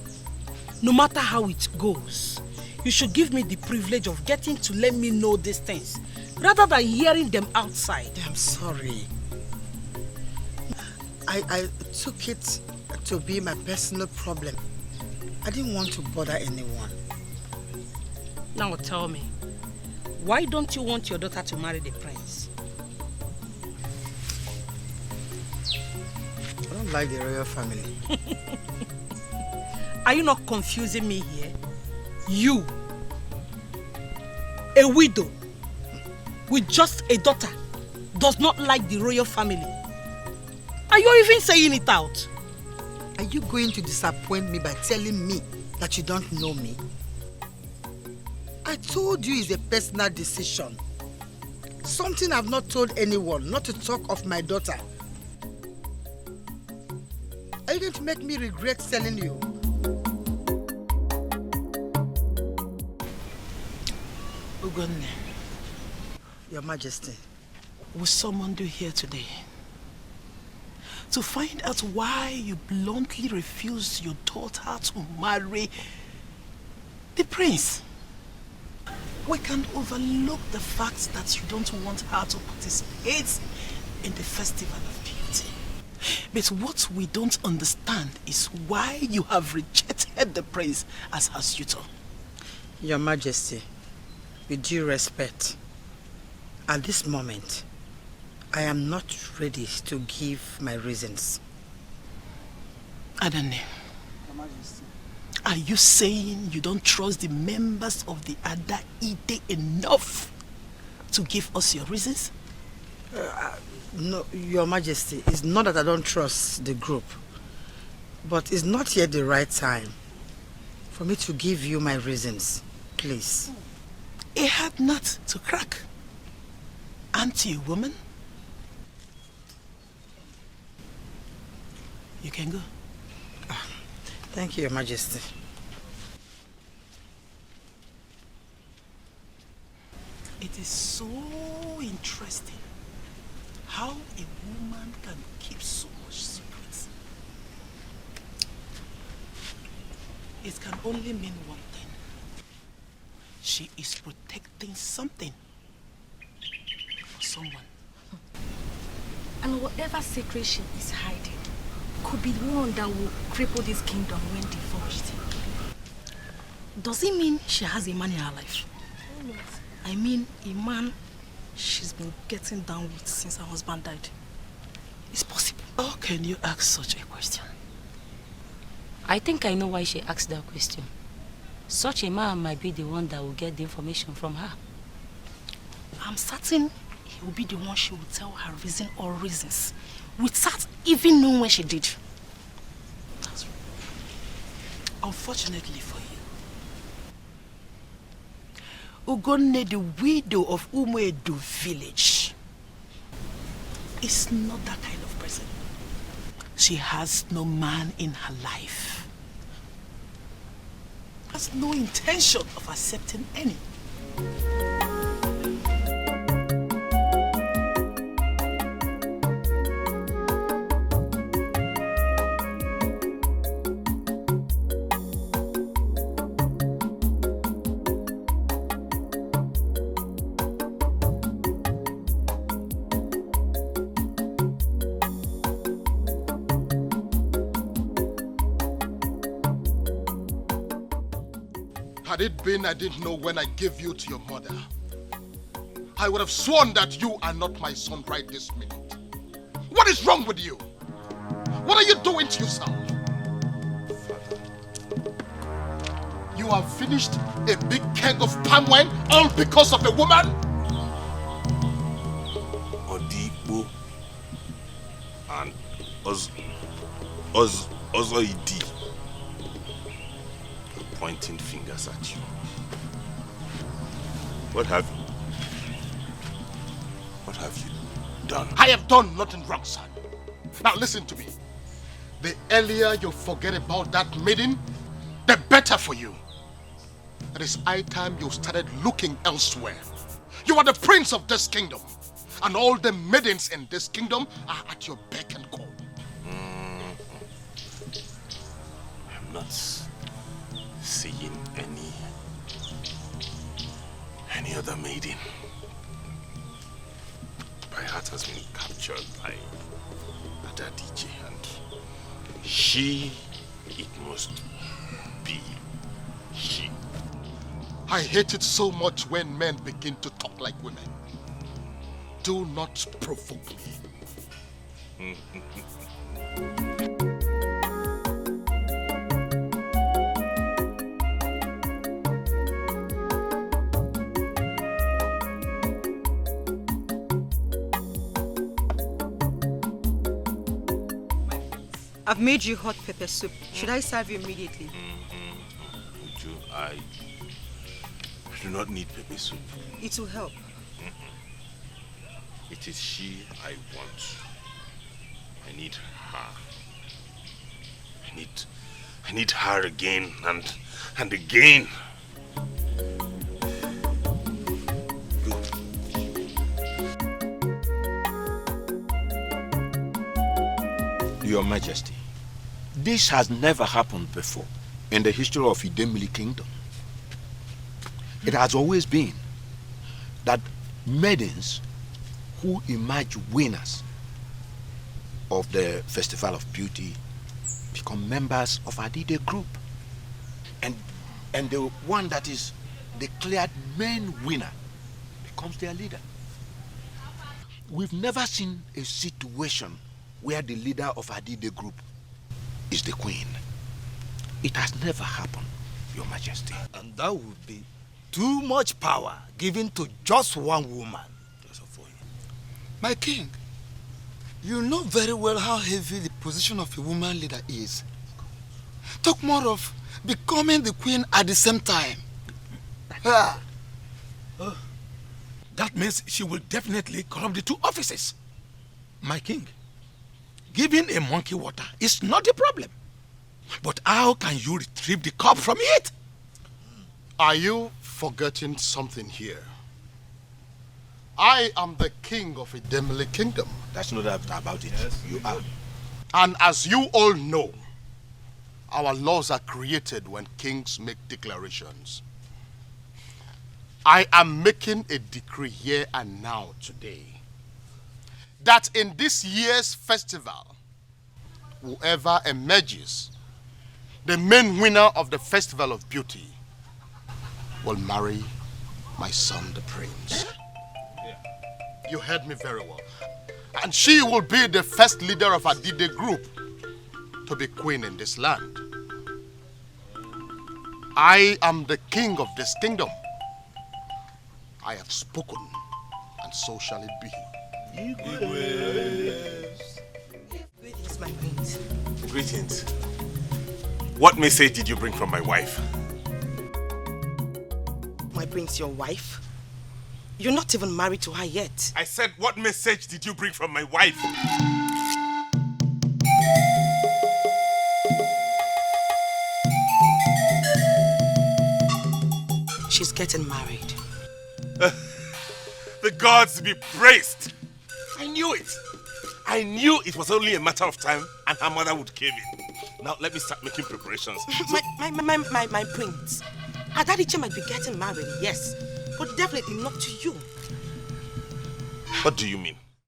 No matter how it goes, you should give me the privilege of getting to let me know these things, rather than hearing them outside. I'm sorry. I took it to be my personal problem. I didn't want to bother anyone. Now tell me, why don't you want your daughter to marry the prince? I don't like the royal family. Are you not confusing me here? You, a widow with just a daughter, does not like the royal family. Are you even saying it out? Are you going to disappoint me by telling me that you don't know me? I told you it's a personal decision. Something I've not told anyone, not to talk of my daughter. Are you going to make me regret telling you? Ugonne, Your Majesty. we summoned you here today to find out why you bluntly refused your daughter to marry the prince. We can't overlook the fact that you don't want her to participate in the Festival of Beauty. But what we don't understand is why you have rejected the prince as her suitor. Your Majesty, with due respect, at this moment, I am not ready to give my reasons. Adane, Your Majesty. Are you saying you don't trust the members of the Adaide enough to give us your reasons? No, Your Majesty, it's not that I don't trust the group, but it's not yet the right time for me to give you my reasons, please. A hard nut to crack. Aren't you, woman? You can go. Thank you, Your Majesty. It is so interesting how a woman can keep so much secrets. It can only mean one thing. She is protecting something for someone. And whatever secret she is hiding could be the one that will cripple this kingdom when divulged. Does it mean she has a man in her life? I mean, a man she's been getting down with since her husband died. It's possible. How can you ask such a question? I think I know why she asked that question. Such a man might be the one that will get the information from her. I'm certain he will be the one she will tell her reason or reasons without even knowing when she did. That's right. Unfortunately for you, Ugonne, the widow of Umedu village, is not that kind of person. She has no man in her life. Has no intention of accepting any. Had it been I didn't know when I gave you to your mother, I would have sworn that you are not my son right this minute. What is wrong with you? What are you doing to yourself? You have finished a big keg of palm wine all because of a woman? Odipo and Ozoidi pointing fingers at you. What have you done? I have done nothing wrong, son. Now listen to me. The earlier you forget about that maiden, the better for you. It is high time you started looking elsewhere. You are the prince of this kingdom, and all the maidens in this kingdom are at your beck and call. I'm not seeing any other maiden. My heart has been captured by Adadije, and it must be she. I hate it so much when men begin to talk like women. Do not provoke me. I've made you hot pepper soup. Should I serve you immediately? Uju, I do not need pepper soup. It will help. It is she I want. I need her. I need her again and again. Your Majesty, this has never happened before in the history of Idemili Kingdom. It has always been that maidens who emerge winners of the Festival of Beauty become members of Adide group. And the one that is declared main winner becomes their leader. We've never seen a situation where the leader of Adide group is the queen. It has never happened, Your Majesty. And that would be too much power given to just one woman. My king, you know very well how heavy the position of a woman leader is. Talk more of becoming the queen at the same time. That means she will definitely corrupt the two offices. My king, giving a monkey water is not a problem. But how can you retrieve the cup from it? Are you forgetting something here? I am the king of a Demili kingdom. That's no doubt about it. Yes, you are. And as you all know, our laws are created when kings make declarations. I am making a decree here and now today that in this year's festival, whoever emerges the main winner of the Festival of Beauty will marry my son, the prince. You heard me very well. And she will be the first leader of Adide group to be queen in this land. I am the king of this kingdom. I have spoken, and so shall it be. Greetings, my prince. Greetings. What message did you bring from my wife? My prince, your wife? You're not even married to her yet. I said, what message did you bring from my wife? She's getting married. The gods be praised. I knew it. I knew it was only a matter of time and her mother would cave in. Now let me start making preparations. My prince. Adadiche might be getting married, yes. But definitely not to you. What do you mean?